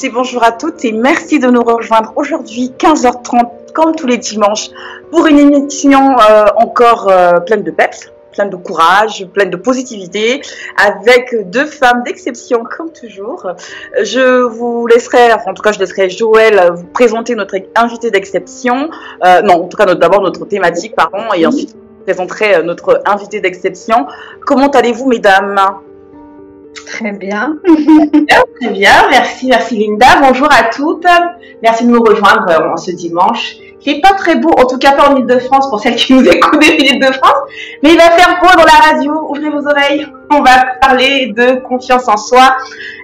tous et bonjour à toutes et merci de nous rejoindre aujourd'hui 15h30 comme tous les dimanches pour une émission encore pleine de peps, pleine de courage, pleine de positivité avec deux femmes d'exception comme toujours. Je vous laisserai, enfin, en tout cas je laisserai Joël vous présenter notre invité d'exception, non en tout cas d'abord notre thématique pardon et ensuite je vous présenterai notre invité d'exception. Comment allez-vous mesdames? Très bien. Très bien, merci Linda. Bonjour à toutes. Merci de nous rejoindre en ce dimanche. Il n'est pas très beau, en tout cas pas en Ile-de-France pour celles qui nous écoutent des Ile-de-France, mais il va faire beau dans la radio. Ouvrez vos oreilles. On va parler de confiance en soi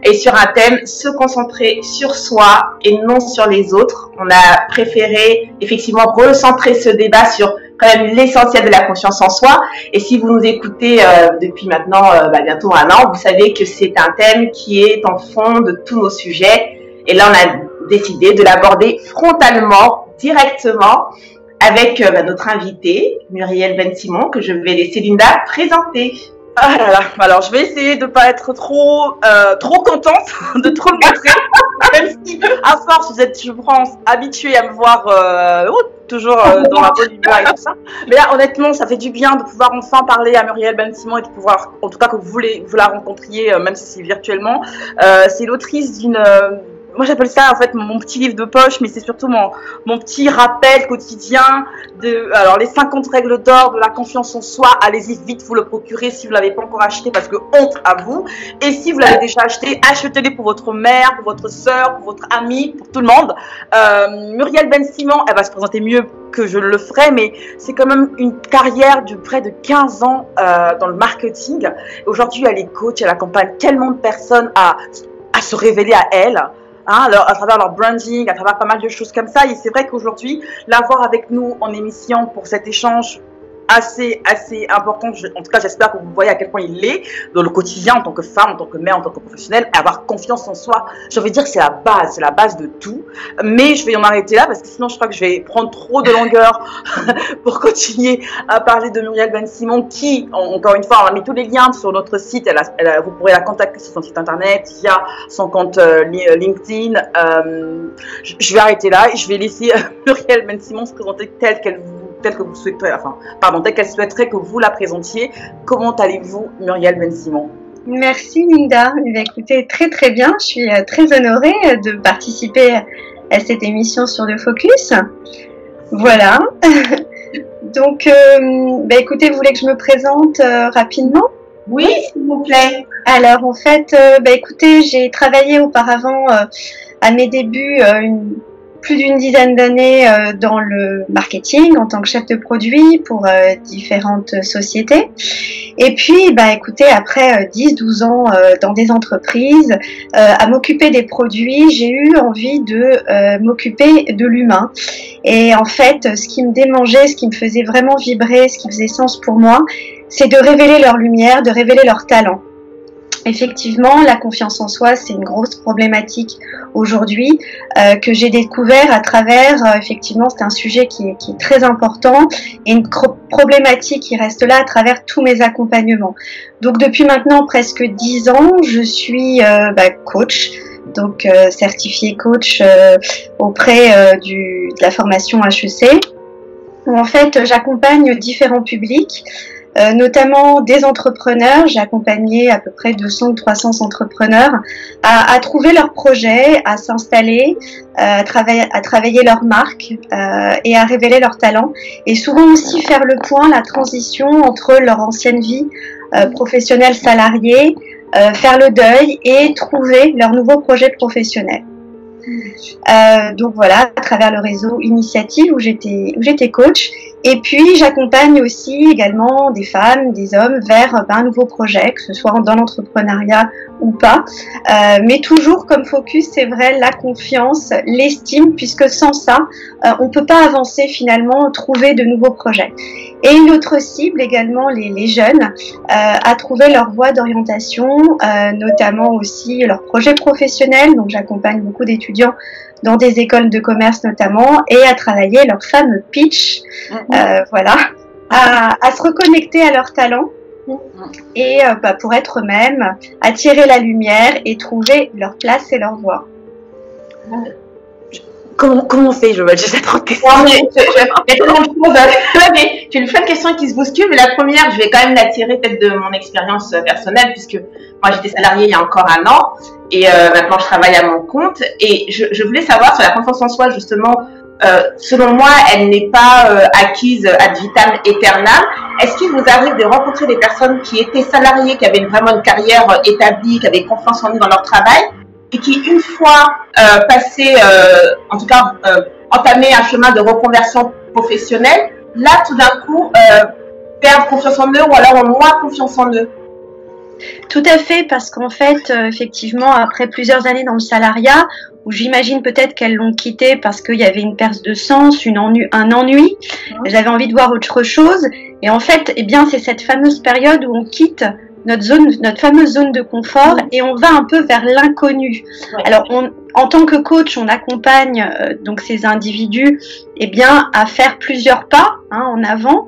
et sur un thème, se concentrer sur soi et non sur les autres. On a préféré effectivement recentrer ce débat sur quand même l'essentiel de la confiance en soi. Et si vous nous écoutez depuis maintenant bientôt un an, vous savez que c'est un thème qui est en fond de tous nos sujets. Et là, on a décidé de l'aborder frontalement, directement, avec notre invitée, Muriel Ben-Simon, que je vais laisser Linda présenter. Ah là là, alors je vais essayer de ne pas être trop contente de trop le montrer, même si à force vous êtes, je pense, habitués à me voir toujours dans la bonne humeur et tout ça. Mais là, honnêtement, ça fait du bien de pouvoir enfin parler à Muriel Ben-Simon et de pouvoir, en tout cas que vous la rencontriez, même si c'est virtuellement. C'est l'autrice d'une... moi j'appelle ça en fait mon petit livre de poche, mais c'est surtout mon petit rappel quotidien de alors les 50 règles d'or de la confiance en soi. Allez-y vite vous le procurer si vous l'avez pas encore acheté parce que honte à vous. Et si vous l'avez déjà acheté, achetez-le pour votre mère, pour votre soeur, pour votre amie, pour tout le monde. Muriel Ben-Simon, elle va se présenter mieux que je le ferai, mais c'est quand même une carrière de près de 15 ans dans le marketing. Aujourd'hui elle est coach, elle accompagne tellement de personnes à se révéler à elle. Hein, à travers leur branding, à travers pas mal de choses comme ça. Et c'est vrai qu'aujourd'hui, l'avoir avec nous en émission pour cet échange assez important, en tout cas j'espère que vous voyez à quel point il l'est dans le quotidien en tant que femme, en tant que mère, en tant que professionnelle, avoir confiance en soi, je veux dire c'est la base de tout, mais je vais en arrêter là parce que sinon je crois que je vais prendre trop de longueur pour continuer à parler de Muriel Ben-Simon qui, encore une fois, on a mis tous les liens sur notre site, vous pourrez la contacter sur son site internet, via son compte LinkedIn. Je vais arrêter là et je vais laisser Muriel Ben-Simon se présenter telle que vous souhaiterez, telle qu'elle souhaiterait que vous la présentiez. Comment allez-vous, Muriel Ben-Simon? Merci Linda. Écoutez, très très bien. Je suis très honorée de participer à cette émission sur le focus. Voilà. Donc, écoutez, vous voulez que je me présente rapidement? Oui, s'il vous plaît. Alors, en fait, écoutez, j'ai travaillé auparavant à mes débuts plus d'une dizaine d'années dans le marketing en tant que chef de produit pour différentes sociétés. Et puis, écoutez, après 10-12 ans dans des entreprises, à m'occuper des produits, j'ai eu envie de m'occuper de l'humain. Et en fait, ce qui me démangeait, ce qui me faisait vraiment vibrer, ce qui faisait sens pour moi, c'est de révéler leur lumière, de révéler leur talent. Effectivement, la confiance en soi, c'est une grosse problématique aujourd'hui que j'ai découvert à travers, effectivement, c'est un sujet qui est très important et une problématique qui reste là à travers tous mes accompagnements. Donc, depuis maintenant presque 10 ans, je suis coach, donc certifiée coach auprès de la formation HEC, où en fait, j'accompagne différents publics, notamment des entrepreneurs. J'ai accompagné à peu près 200-300 entrepreneurs à trouver leur projet, à s'installer, à travailler leur marque et à révéler leur talent. Et souvent aussi faire le point, la transition entre leur ancienne vie professionnelle salariée, faire le deuil et trouver leur nouveau projet professionnel. Donc voilà, à travers le réseau Initiative où j'étais coach. Et puis j'accompagne aussi également des femmes, des hommes vers un nouveau projet, que ce soit dans l'entrepreneuriat ou pas. Mais toujours comme focus, c'est vrai, la confiance, l'estime, puisque sans ça, on peut pas avancer finalement, trouver de nouveaux projets. Et une autre cible également, les jeunes, à trouver leur voie d'orientation, notamment aussi leur projet professionnel. Donc j'accompagne beaucoup d'étudiants dans des écoles de commerce notamment, et à travailler leur fameux pitch, voilà, à se reconnecter à leur talent et pour être eux-mêmes, attirer la lumière et trouver leur place et leur voie. Comment on fait? J'ai trop de questions. Non, mais il y a tellement de choses. Mais j'ai une plein de questions qui se bousculent, mais la première, je vais quand même la tirer peut-être de mon expérience personnelle, puisque moi j'étais salariée il y a encore un an, et maintenant je travaille à mon compte, et je voulais savoir sur la confiance en soi, justement, selon moi, elle n'est pas acquise ad vitam aeternam. Est-ce qu'il vous arrive de rencontrer des personnes qui étaient salariées, qui avaient vraiment une carrière établie, qui avaient confiance en eux dans leur travail, et qui, une fois passé, en tout cas, entamé un chemin de reconversion professionnelle, là, tout d'un coup, perdent confiance en eux ou alors ont moins confiance en eux? Tout à fait, parce qu'en fait, effectivement, après plusieurs années dans le salariat, où j'imagine peut-être qu'elles l'ont quitté parce qu'il y avait une perte de sens, un ennui, j'avais envie de voir autre chose, et en fait, eh bien, c'est cette fameuse période où on quitte notre fameuse zone de confort et on va un peu vers l'inconnu. Ouais. Alors, en tant que coach, on accompagne donc ces individus, eh bien, à faire plusieurs pas en avant,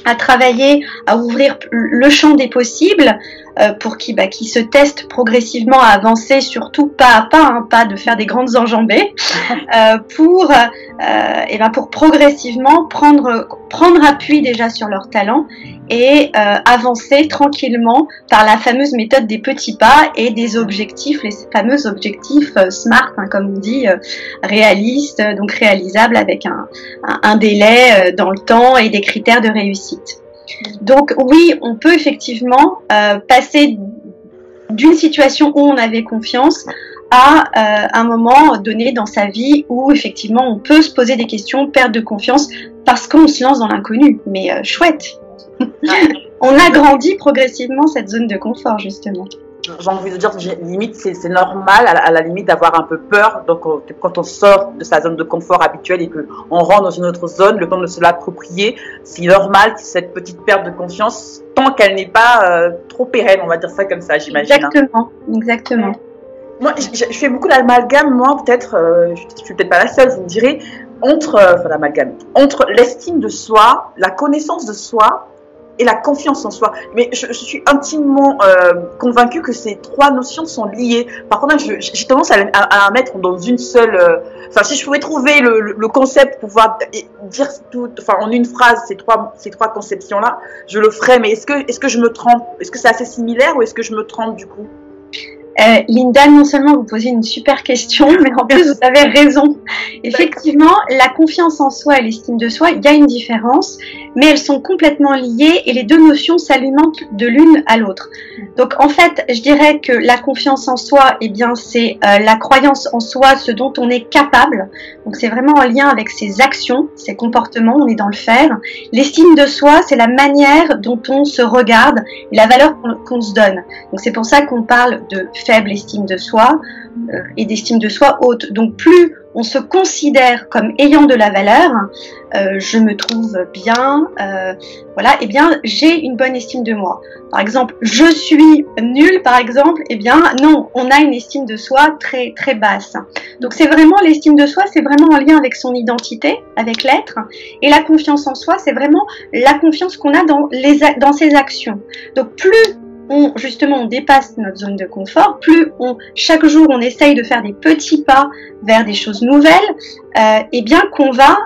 à travailler, à ouvrir le champ des possibles pour qu'ils se testent progressivement à avancer, surtout pas à pas, pas de faire des grandes enjambées, pour progressivement prendre appui déjà sur leurs talents et avancer tranquillement par la fameuse méthode des petits pas et des objectifs, les fameux objectifs SMART, comme on dit, réalistes, donc réalisables avec un délai dans le temps et des critères de réussite. Donc oui, on peut effectivement passer d'une situation où on avait confiance à un moment donné dans sa vie où effectivement on peut se poser des questions, perte de confiance parce qu'on se lance dans l'inconnu. Mais chouette. On agrandit progressivement cette zone de confort justement. J'ai envie de dire, limite, c'est normal à la limite d'avoir un peu peur. Donc, quand on sort de sa zone de confort habituelle et qu'on rentre dans une autre zone, le temps de se l'approprier, c'est normal cette petite perte de confiance, tant qu'elle n'est pas trop pérenne, on va dire ça comme ça, j'imagine. Exactement. Moi, je fais beaucoup l'amalgame, moi, peut-être, je suis peut-être pas la seule, vous me direz, entre l'estime de soi, la connaissance de soi, et la confiance en soi. Mais je suis intimement convaincue que ces trois notions sont liées. Par contre, j'ai tendance à la mettre dans une seule... si je pouvais trouver le concept pour pouvoir dire tout, en une phrase ces trois conceptions-là, je le ferais. Mais est-ce que je me trompe? Est-ce que c'est assez similaire ou est-ce que je me trompe du coup? Linda, non seulement vous posez une super question, mais en plus vous avez raison. Effectivement, la confiance en soi et l'estime de soi, il y a une différence, mais elles sont complètement liées et les deux notions s'alimentent de l'une à l'autre. Donc en fait, je dirais que la confiance en soi, eh bien, c'est la croyance en soi, ce dont on est capable. Donc c'est vraiment en lien avec ses actions, ses comportements, on est dans le faire. L'estime de soi, c'est la manière dont on se regarde et la valeur qu'on se donne. Donc c'est pour ça qu'on parle de faible estime de soi et d'estime de soi haute. Donc plus on se considère comme ayant de la valeur, je me trouve bien, eh bien j'ai une bonne estime de moi. Par exemple, je suis nulle, par exemple, eh bien non, on a une estime de soi très très basse. Donc c'est vraiment l'estime de soi, c'est vraiment en lien avec son identité, avec l'être, et la confiance en soi, c'est vraiment la confiance qu'on a dans ses actions. Donc plus on dépasse notre zone de confort, plus chaque jour on essaye de faire des petits pas vers des choses nouvelles, et bien qu'on va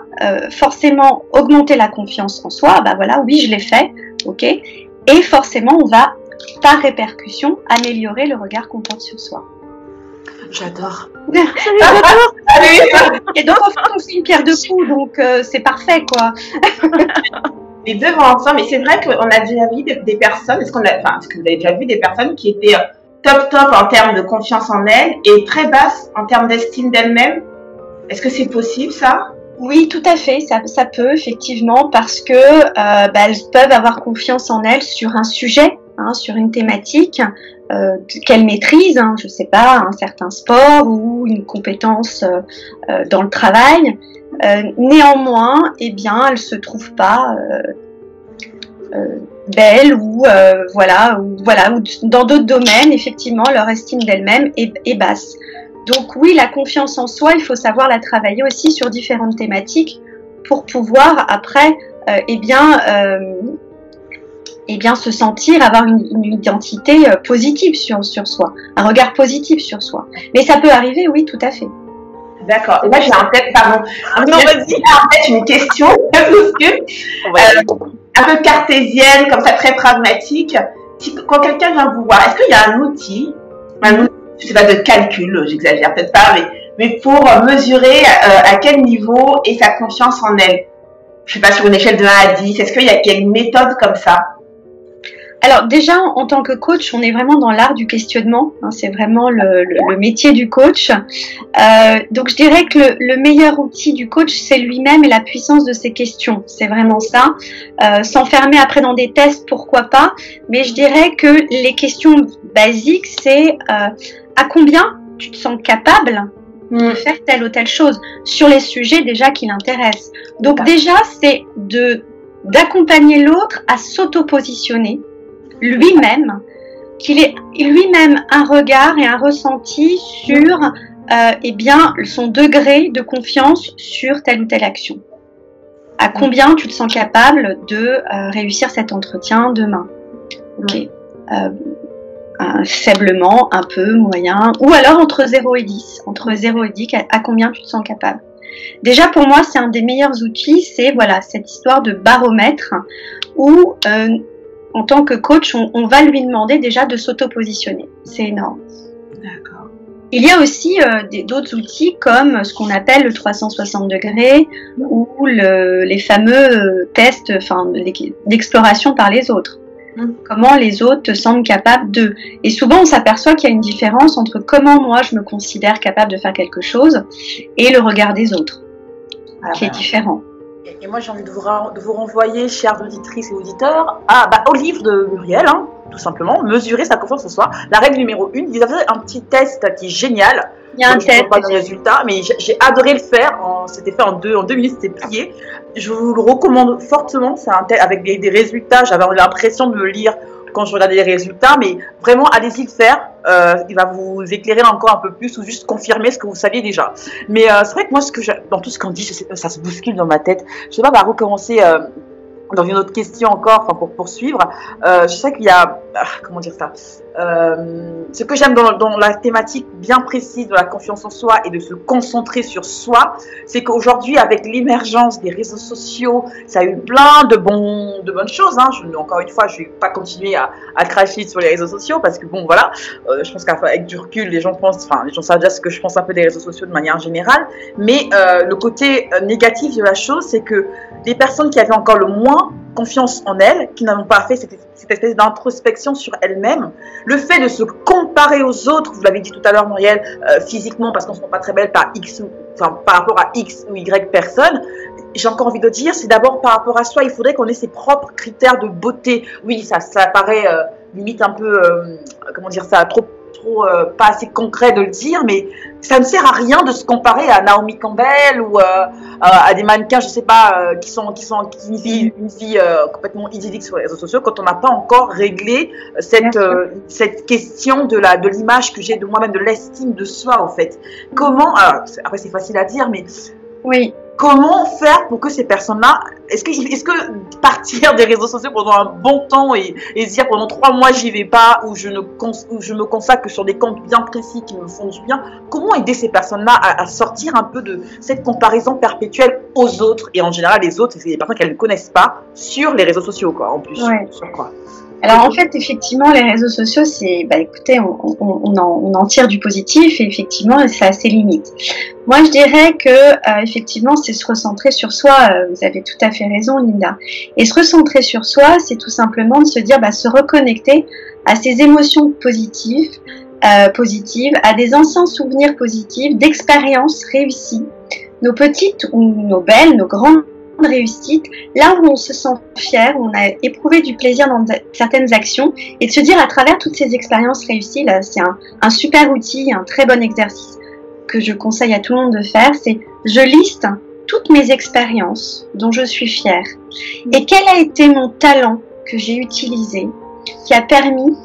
forcément augmenter la confiance en soi. Oui, je l'ai fait, ok, et forcément on va par répercussion améliorer le regard qu'on porte sur soi. J'adore. Et donc en fait on fait une pierre de coups, donc c'est parfait quoi. Les deux vont ensemble, mais c'est vrai qu'on a déjà vu des personnes, est-ce que vous avez déjà vu des personnes qui étaient top en termes de confiance en elles et très basses en termes d'estime d'elles-mêmes? Est-ce que c'est possible ça? Oui, tout à fait, ça peut effectivement, parce que elles peuvent avoir confiance en elles sur un sujet, sur une thématique qu'elles maîtrisent, je sais pas, un certain sport ou une compétence dans le travail. Néanmoins, eh bien, elles se trouvent pas belles ou dans d'autres domaines, effectivement, leur estime d'elles-mêmes est basse. Donc oui, la confiance en soi, il faut savoir la travailler aussi sur différentes thématiques pour pouvoir après, se sentir, avoir une identité positive sur soi, un regard positif sur soi. Mais ça peut arriver, oui, tout à fait. D'accord. Et là, j'ai en tête, pardon. Non, vas-y. J'ai en tête une question, parce que, un peu cartésienne, comme ça, très pragmatique. Quand quelqu'un vient vous voir, est-ce qu'il y a un outil, je sais pas, de calcul, j'exagère peut-être pas, mais pour mesurer à quel niveau est sa confiance en elle? Je sais pas, sur une échelle de 1 à 10, est-ce qu'il y a une méthode comme ça? Alors déjà, en tant que coach, on est vraiment dans l'art du questionnement. Hein, c'est vraiment le métier du coach. Donc je dirais que le meilleur outil du coach, c'est lui-même et la puissance de ses questions. C'est vraiment ça. S'enfermer après dans des tests, pourquoi pas. Mais je dirais que les questions basiques, c'est à combien tu te sens capable de faire telle ou telle chose sur les sujets déjà qui l'intéressent. Donc déjà, c'est d'accompagner l'autre à s'auto-positionner lui-même, qu'il ait lui-même un regard et un ressenti sur son degré de confiance sur telle ou telle action. À combien tu te sens capable de réussir cet entretien demain? Ok. Faiblement, un peu, moyen, ou alors entre 0 et 10. Entre 0 et 10, à combien tu te sens capable? Déjà, pour moi, c'est un des meilleurs outils, c'est voilà, cette histoire de baromètre où en tant que coach, on va lui demander déjà de s'auto-positionner. C'est énorme. D'accord. Il y a aussi d'autres outils comme ce qu'on appelle le 360 degrés ou les fameux tests, d'exploration par les autres. Comment les autres te semblent capables de. Et souvent, on s'aperçoit qu'il y a une différence entre comment moi je me considère capable de faire quelque chose et le regard des autres, qui est différent. Et moi, j'ai envie de vous renvoyer, chères auditrices et auditeurs, au livre de Muriel, tout simplement, mesurer sa confiance en soi. La règle numéro 1, vous avez un petit test qui est génial. Il y a un test. Je ne vois pas de résultats, mais j'ai adoré le faire. C'était fait en 2 minutes, c'était plié. Je vous le recommande fortement. C'est un test avec des résultats. J'avais l'impression de me lire quand je regardais les résultats, mais vraiment, allez-y le faire. Il va vous éclairer encore un peu plus ou juste confirmer ce que vous saviez déjà. Mais c'est vrai que moi, dans tout ce qu'on dit, ça se bouscule dans ma tête. Je sais pas, on va recommencer dans une autre question encore, pour poursuivre. Je sais qu'il y a, comment dire ça, ce que j'aime dans la thématique bien précise de la confiance en soi et de se concentrer sur soi, c'est qu'aujourd'hui, avec l'émergence des réseaux sociaux, ça a eu plein de bonnes choses. Encore une fois, je ne vais pas continuer à cracher sur les réseaux sociaux parce que bon, voilà, je pense qu'avec du recul, les gens savent déjà ce que je pense un peu des réseaux sociaux de manière générale. Mais le côté négatif de la chose, c'est que les personnes qui avaient encore le moins confiance en elles, qui n'ont pas fait cette espèce d'introspection sur elles-mêmes, le fait de se comparer aux autres, vous l'avez dit tout à l'heure Muriel, physiquement parce qu'on ne se sent pas très belle par rapport à X ou Y personnes, j'ai encore envie de dire, c'est d'abord par rapport à soi, il faudrait qu'on ait ses propres critères de beauté. Oui, ça paraît limite un peu, comment dire ça, trop pas assez concret de le dire, mais ça ne sert à rien de se comparer à Naomi Campbell ou à des mannequins, je sais pas, qui vivent une vie complètement idyllique sur les réseaux sociaux quand on n'a pas encore réglé cette question de l'image que j'ai de moi-même, de l'estime de soi en fait. Comment, après c'est facile à dire, mais oui. Comment faire pour que ces personnes-là, est-ce que partir des réseaux sociaux pendant un bon temps et se dire pendant 3 mois j'y vais pas ou je me consacre que sur des comptes bien précis qui me font du bien, comment aider ces personnes-là à sortir un peu de cette comparaison perpétuelle aux autres, et en général les autres c'est des personnes qu'elles ne connaissent pas sur les réseaux sociaux quoi, en plus. Ouais. Sur quoi? Alors en fait, effectivement, les réseaux sociaux, c'est, écoutez, on en tire du positif et effectivement, ça a ses limites. Moi, je dirais que effectivement, c'est se recentrer sur soi. Vous avez tout à fait raison, Linda. Et se recentrer sur soi, c'est tout simplement de se dire, se reconnecter à ses émotions positives, à des anciens souvenirs positifs, d'expériences réussies, nos petites ou nos belles, nos grandes réussite, là où on se sent fier, où on a éprouvé du plaisir dans certaines actions, et de se dire à travers toutes ces expériences réussies, là c'est un super outil, un très bon exercice que je conseille à tout le monde de faire, c'est je liste toutes mes expériences dont je suis fière, et quel a été mon talent que j'ai utilisé, qui a permis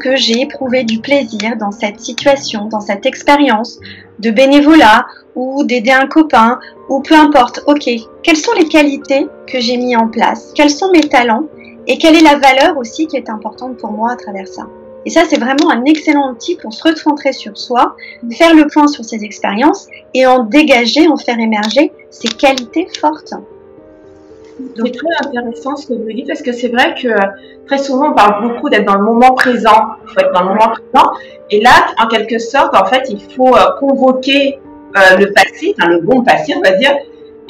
que j'ai éprouvé du plaisir dans cette situation, dans cette expérience de bénévolat ou d'aider un copain ou peu importe. Ok, quelles sont les qualités que j'ai mis en place? Quels sont mes talents? Et quelle est la valeur aussi qui est importante pour moi à travers ça? Et ça, c'est vraiment un excellent outil pour se recentrer sur soi, faire le point sur ses expériences et en dégager, en faire émerger ses qualités fortes. C'est très intéressant ce que vous dites parce que c'est vrai que très souvent on parle beaucoup d'être dans le moment présent. Il faut être dans le moment présent. Et là, en quelque sorte, en fait, il faut convoquer le passé, enfin le bon passé, on va dire,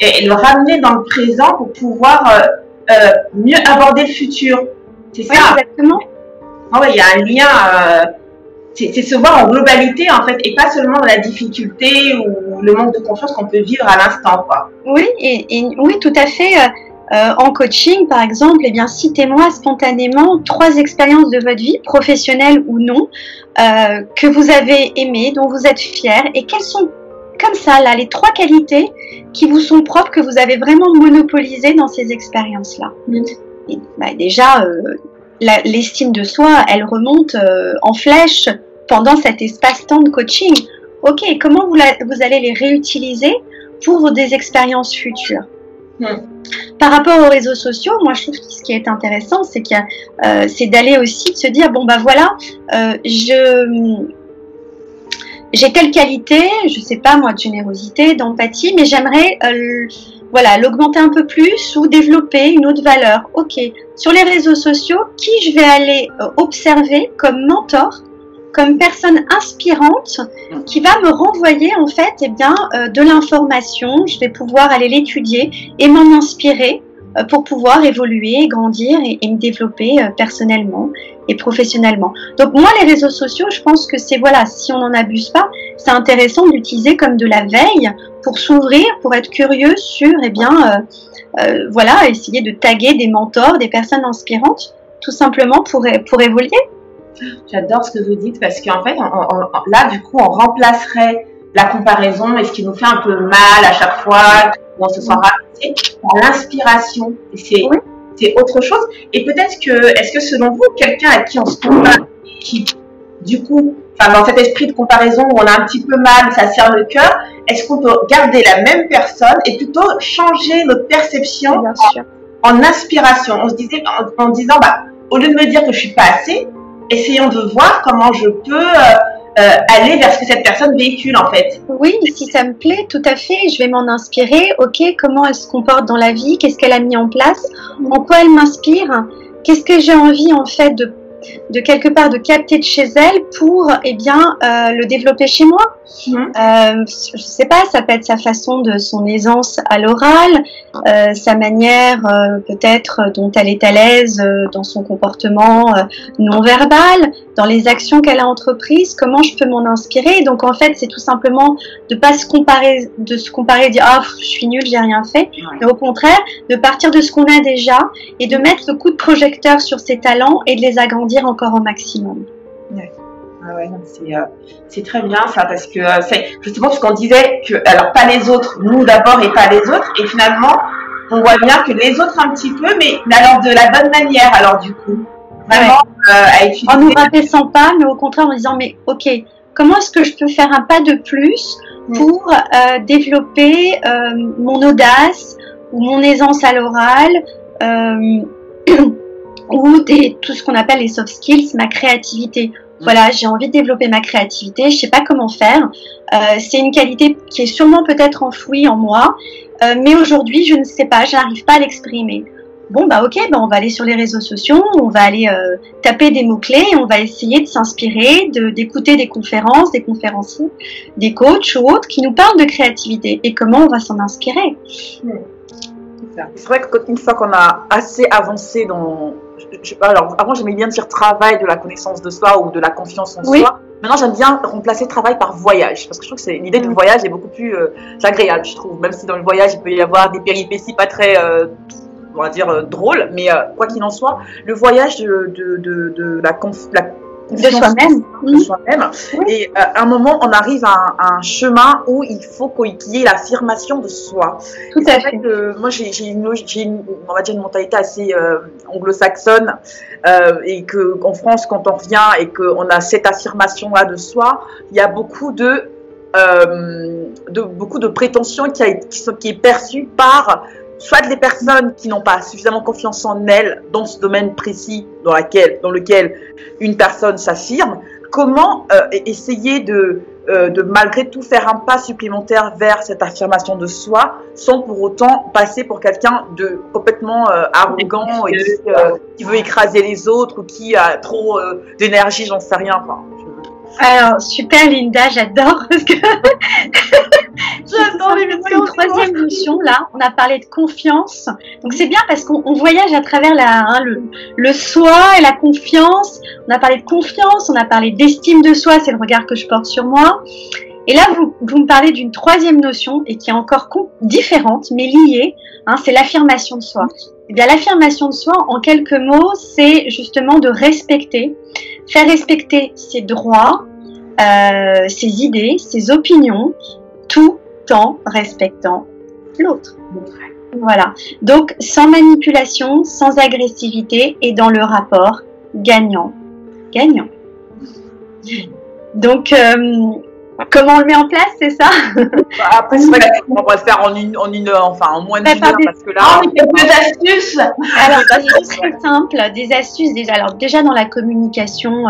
et le ramener dans le présent pour pouvoir mieux aborder le futur. C'est ça. Oui, exactement. Ah ouais, il y a un lien. C'est se voir en globalité en fait, et pas seulement la difficulté ou le manque de confiance qu'on peut vivre à l'instant, quoi. Oui, oui, tout à fait. En coaching, par exemple, eh bien, citez-moi spontanément 3 expériences de votre vie, professionnelle ou non, que vous avez aimées, dont vous êtes fiers, et quelles sont, comme ça, là, les 3 qualités qui vous sont propres, que vous avez vraiment monopolisées dans ces expériences-là. Et, bah, déjà, l'estime de soi, elle remonte en flèche pendant cet espace-temps de coaching. Ok, comment vous allez les réutiliser pour des expériences futures? Par rapport aux réseaux sociaux, moi je trouve que ce qui est intéressant, c'est c'est d'aller aussi de se dire, bon bah voilà, j'ai telle qualité, je sais pas moi, de générosité, d'empathie, mais j'aimerais voilà, l'augmenter un peu plus ou développer une autre valeur. Ok, sur les réseaux sociaux, qui je vais aller observer comme mentor, comme personne inspirante qui va me renvoyer en fait de l'information. Je vais pouvoir aller l'étudier et m'en inspirer pour pouvoir évoluer, grandir et me développer personnellement et professionnellement. Donc moi, les réseaux sociaux, je pense que c'est, voilà, si on n'en abuse pas, c'est intéressant d'utiliser comme de la veille pour s'ouvrir, pour être curieux sur, voilà, essayer de taguer des mentors, des personnes inspirantes, tout simplement pour évoluer. J'adore ce que vous dites parce qu'en fait, là, du coup, on remplacerait la comparaison et ce qui nous fait un peu mal à chaque fois, on se sent rabaissé, par l'inspiration. C'est autre chose. Et peut-être est-ce que selon vous, quelqu'un à qui on se compare, qui, du coup, dans cet esprit de comparaison où on a un petit peu mal, ça serre le cœur, est-ce qu'on peut garder la même personne et plutôt changer notre perception en inspiration? On se disait, en disant, bah, au lieu de me dire que je suis pas assez, essayons de voir comment je peux aller vers ce que cette personne véhicule en fait. Oui, si ça me plaît, tout à fait, je vais m'en inspirer. Ok, comment elle se comporte dans la vie, qu'est-ce qu'elle a mis en place, en quoi elle m'inspire, qu'est-ce que j'ai envie en fait de quelque part de capter de chez elle pour le développer chez moi. Je sais pas, ça peut être sa façon de son aisance à l'oral, sa manière peut-être dont elle est à l'aise dans son comportement non verbal, dans les actions qu'elle a entreprises, comment je peux m'en inspirer. Donc en fait, c'est tout simplement de pas se comparer, et dire ah je suis nulle, j'ai rien fait, mais au contraire de partir de ce qu'on a déjà et de mettre le coup de projecteur sur ses talents et de les agrandir encore au maximum. Ah ouais, c'est très bien ça parce que c'est justement ce qu'on disait que alors pas les autres, nous d'abord et pas les autres, et finalement on voit bien que les autres un petit peu, mais alors de la bonne manière, alors du coup vraiment à utiliser. En nous rabaissant pas, mais au contraire en disant mais ok, comment est-ce que je peux faire un pas de plus pour développer mon audace ou mon aisance à l'oral ou tout ce qu'on appelle les soft skills, ma créativité. Voilà, j'ai envie de développer ma créativité, je sais pas comment faire. C'est une qualité qui est sûrement peut-être enfouie en moi, mais aujourd'hui je ne sais pas, j'arrive pas à l'exprimer. Bon bah ok, on va aller sur les réseaux sociaux, on va aller taper des mots-clés, et on va essayer de s'inspirer, d'écouter des conférences, des conférenciers, des coachs ou autres qui nous parlent de créativité et comment on va s'en inspirer. C'est vrai qu'une fois qu'on a assez avancé dans... alors, avant, j'aimais bien dire travail de la connaissance de soi ou de la confiance en soi. Maintenant, j'aime bien remplacer travail par voyage. Parce que je trouve que l'idée de voyage est beaucoup plus agréable, je trouve. Même si dans le voyage, il peut y avoir des péripéties pas très, on va dire, drôles. Mais quoi qu'il en soit, le voyage de soi-même. Et à un moment, on arrive à un chemin où il faut qu'il y ait l'affirmation de soi. Tout à fait. Moi, j'ai on va dire une mentalité assez anglo-saxonne et qu'en France, quand on revient et qu'on a cette affirmation-là de soi, il y a beaucoup de prétention qui est perçue par soit les personnes qui n'ont pas suffisamment confiance en elles dans ce domaine précis dans lequel une personne s'affirme, comment essayer de malgré tout faire un pas supplémentaire vers cette affirmation de soi sans pour autant passer pour quelqu'un de complètement arrogant et qui veut écraser les autres ou qui a trop d'énergie, j'en sais rien. Enfin, alors, super Linda, j'adore parce que j'adore une troisième notion là. On a parlé de confiance, donc c'est bien parce qu'on voyage à travers le soi et la confiance. On a parlé de confiance, on a parlé d'estime de soi, c'est le regard que je porte sur moi. Et là, vous me parlez d'une troisième notion et qui est encore différente mais liée. C'est l'affirmation de soi. Eh bien, l'affirmation de soi, en quelques mots, c'est justement de respecter, faire respecter ses droits, ses idées, ses opinions, tout en respectant l'autre. Voilà. Donc, sans manipulation, sans agressivité et dans le rapport gagnant-gagnant. Donc, comment on le met en place, c'est ça? Après, c'est vrai qu'on va le faire en moins d'une heure, parce que là... quelques astuces. Alors, c'est très simple, des astuces déjà. Alors, déjà dans la communication,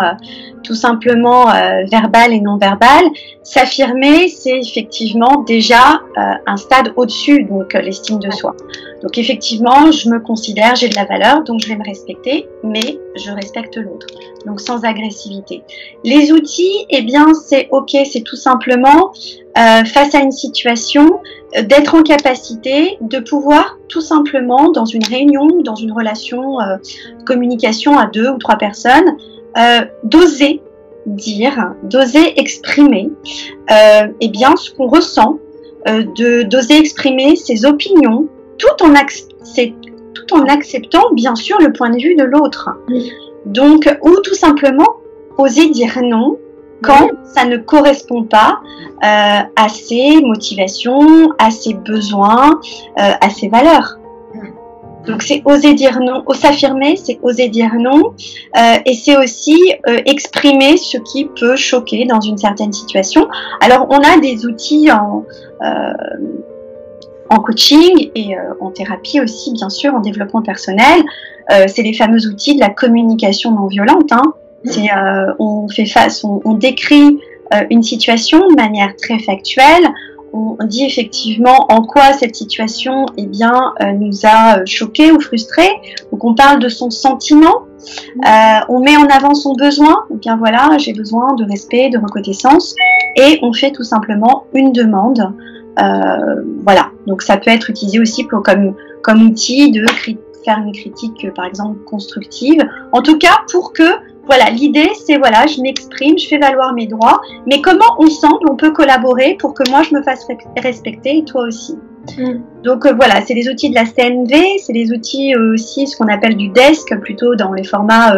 tout simplement verbale et non verbale, s'affirmer, c'est effectivement déjà un stade au-dessus, donc l'estime de soi. Donc, effectivement, je me considère, j'ai de la valeur, donc je vais me respecter, mais je respecte l'autre. Donc, sans agressivité. Les outils, eh bien, c'est OK, c'est tout simplement, face à une situation, d'être en capacité de pouvoir tout simplement, dans une réunion, dans une relation de communication à 2 ou 3 personnes, d'oser dire, d'oser exprimer eh bien, ce qu'on ressent, d'oser exprimer ses opinions, tout en acceptant bien sûr le point de vue de l'autre. Donc, ou tout simplement oser dire non quand ça ne correspond pas à ses motivations, à ses besoins, à ses valeurs. Donc c'est oser dire non, s'affirmer, c'est oser dire non, et c'est aussi exprimer ce qui peut choquer dans une certaine situation. Alors on a des outils en coaching et en thérapie aussi, bien sûr, en développement personnel. C'est les fameux outils de la communication non violente. C'est, on fait face, on décrit une situation de manière très factuelle. On dit effectivement en quoi cette situation nous a choqué ou frustré. Donc on parle de son sentiment. On met en avant son besoin. Eh bien voilà, j'ai besoin de respect, de reconnaissance. Et on fait tout simplement une demande. Voilà. Donc ça peut être utilisé aussi comme outil de faire une critique, par exemple, constructive. En tout cas, pour que, voilà, l'idée, c'est, voilà, je m'exprime, je fais valoir mes droits, mais comment ensemble, on peut collaborer pour que moi, je me fasse respecter et toi aussi. Donc, voilà, c'est les outils de la CNV, c'est les outils aussi, ce qu'on appelle du desk, plutôt dans les formats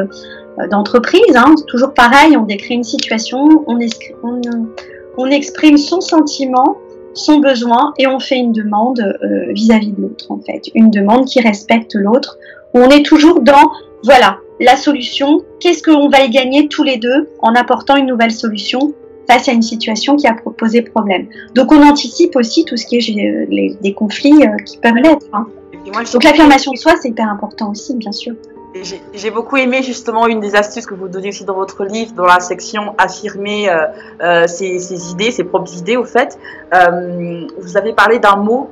d'entreprise. C'est toujours pareil, on décrit une situation, on exprime son sentiment, son besoin, et on fait une demande vis-à-vis de l'autre, en fait. Une demande qui respecte l'autre. On est toujours dans, voilà, la solution. Qu'est-ce qu'on va y gagner tous les deux en apportant une nouvelle solution face à une situation qui a posé problème. Donc, on anticipe aussi tout ce qui est des conflits qui peuvent l'être. Donc, l'affirmation de soi, c'est hyper important aussi, bien sûr. J'ai beaucoup aimé justement une des astuces que vous donnez aussi dans votre livre, dans la section affirmer ses idées, ses propres idées au fait. Vous avez parlé d'un mot,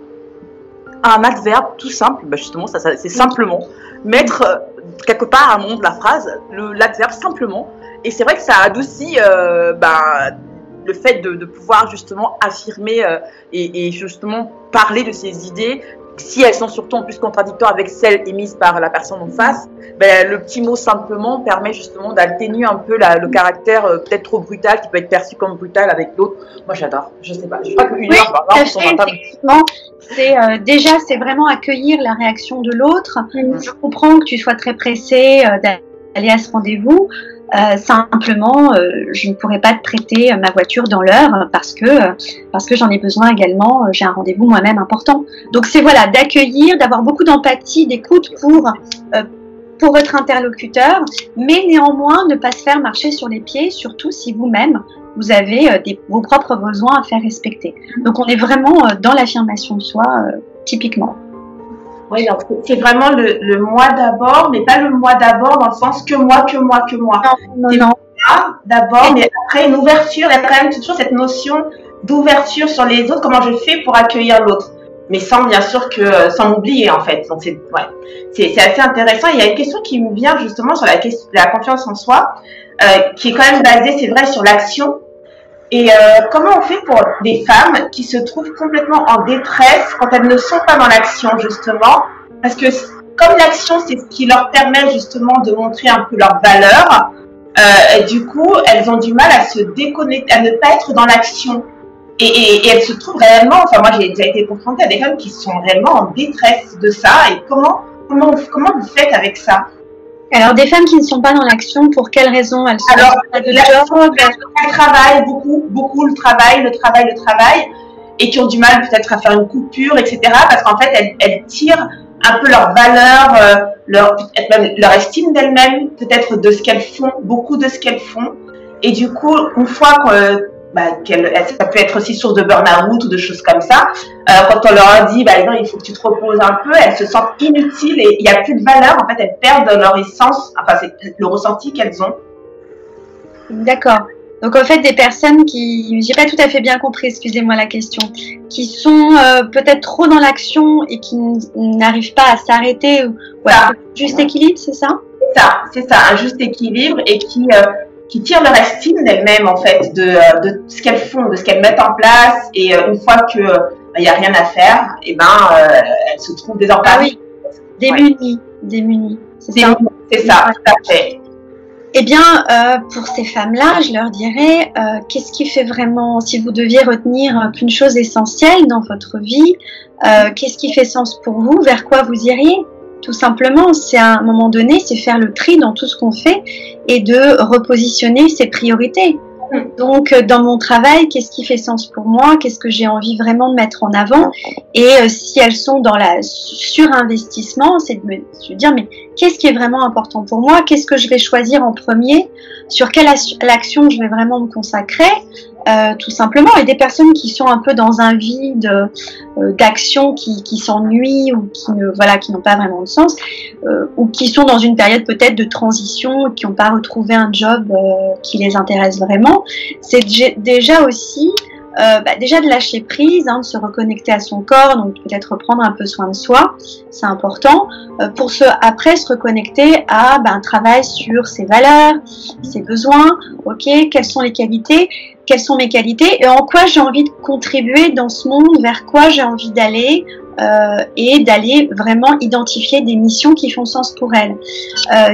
un adverbe tout simple, justement c'est simplement, mettre quelque part à un moment de la phrase l'adverbe simplement, et c'est vrai que ça adoucit le fait de pouvoir justement affirmer et justement parler de ses idées. Si elles sont surtout en plus contradictoires avec celles émises par la personne en face, le petit mot simplement permet justement d'atténuer un peu le caractère peut-être trop brutal qui peut être perçu comme brutal avec l'autre. Moi j'adore, je sais pas, je crois qu'une heure par là, effectivement, déjà c'est vraiment accueillir la réaction de l'autre. Je comprends que tu sois très pressé d'aller à ce rendez-vous. Simplement, je ne pourrais pas te prêter ma voiture dans l'heure parce que j'en ai besoin également. J'ai un rendez-vous moi-même important. Donc c'est voilà, d'accueillir, d'avoir beaucoup d'empathie, d'écoute pour votre interlocuteur, mais néanmoins ne pas se faire marcher sur les pieds, surtout si vous-même vous avez vos propres besoins à faire respecter. Donc on est vraiment dans l'affirmation de soi typiquement. Oui, donc c'est vraiment le moi d'abord, mais pas le moi d'abord dans le sens que moi, que moi, que moi. Non, C'est non. moi d'abord, mais après une ouverture, il y a quand même toujours cette notion d'ouverture sur les autres, comment je fais pour accueillir l'autre. Mais sans bien sûr que, sans m'oublier en fait. Donc c'est assez intéressant. Il y a une question qui me vient justement sur la confiance en soi, qui est quand même basée, c'est vrai, sur l'action. Et comment on fait pour des femmes qui se trouvent complètement en détresse quand elles ne sont pas dans l'action, justement? Parce que comme l'action, c'est ce qui leur permet justement de montrer un peu leur valeur, et du coup, elles ont du mal à se déconnecter, à ne pas être dans l'action. Et elles se trouvent réellement, enfin moi j'ai déjà été confrontée à des femmes qui sont réellement en détresse de ça. Et comment vous faites avec ça? Alors, des femmes qui ne sont pas dans l'action, pour quelles raisons elles sont Alors, pas de job? elles travaillent beaucoup le travail, et qui ont du mal peut-être à faire une coupure, etc. Parce qu'en fait, elles tirent un peu leur valeur, leur estime d'elles-mêmes, peut-être de ce qu'elles font, beaucoup de ce qu'elles font. Et du coup, une fois ça peut être aussi source de burn-out ou de choses comme ça. Quand on leur dit, non, il faut que tu te reposes un peu, elles se sentent inutiles et il n'y a plus de valeur. En fait, elles perdent leur essence. Enfin, c'est le ressenti qu'elles ont. D'accord. Donc en fait, des personnes qui, j'ai pas tout à fait bien compris, excusez-moi la question, qui sont peut-être trop dans l'action et qui n'arrivent pas à s'arrêter ou à juste équilibre, c'est ça? C'est ça, un juste équilibre et qui tirent leur estime d'elles-mêmes en fait, de ce qu'elles font, de ce qu'elles mettent en place, et une fois que il y a rien à faire, elles se trouvent désemparées. Ah oui, démunies. C'est ça, tout à fait. Eh bien, pour ces femmes-là, je leur dirais, qu'est-ce qui fait vraiment, si vous deviez retenir qu'une chose essentielle dans votre vie, qu'est-ce qui fait sens pour vous, vers quoi vous iriez? Tout simplement, c'est à un moment donné, c'est faire le tri dans tout ce qu'on fait et de repositionner ses priorités. Donc, dans mon travail, qu'est-ce qui fait sens pour moi? Qu'est-ce que j'ai envie vraiment de mettre en avant? Et si elles sont dans la surinvestissement, c'est de me dire, mais qu'est-ce qui est vraiment important pour moi? Qu'est-ce que je vais choisir en premier? Sur quelle action je vais vraiment me consacrer? Tout simplement. Et des personnes qui sont un peu dans un vide d'action, qui s'ennuient ou qui n'ont pas vraiment de sens, ou qui sont dans une période peut-être de transition, qui n'ont pas retrouvé un job qui les intéresse vraiment, c'est déjà aussi déjà de lâcher prise, de se reconnecter à son corps, donc peut-être reprendre un peu soin de soi, c'est important, pour après se reconnecter à un travail sur ses valeurs, ses besoins, quelles sont les qualités, quelles sont mes qualités et en quoi j'ai envie de contribuer dans ce monde, vers quoi j'ai envie d'aller, et d'aller vraiment identifier des missions qui font sens pour elles.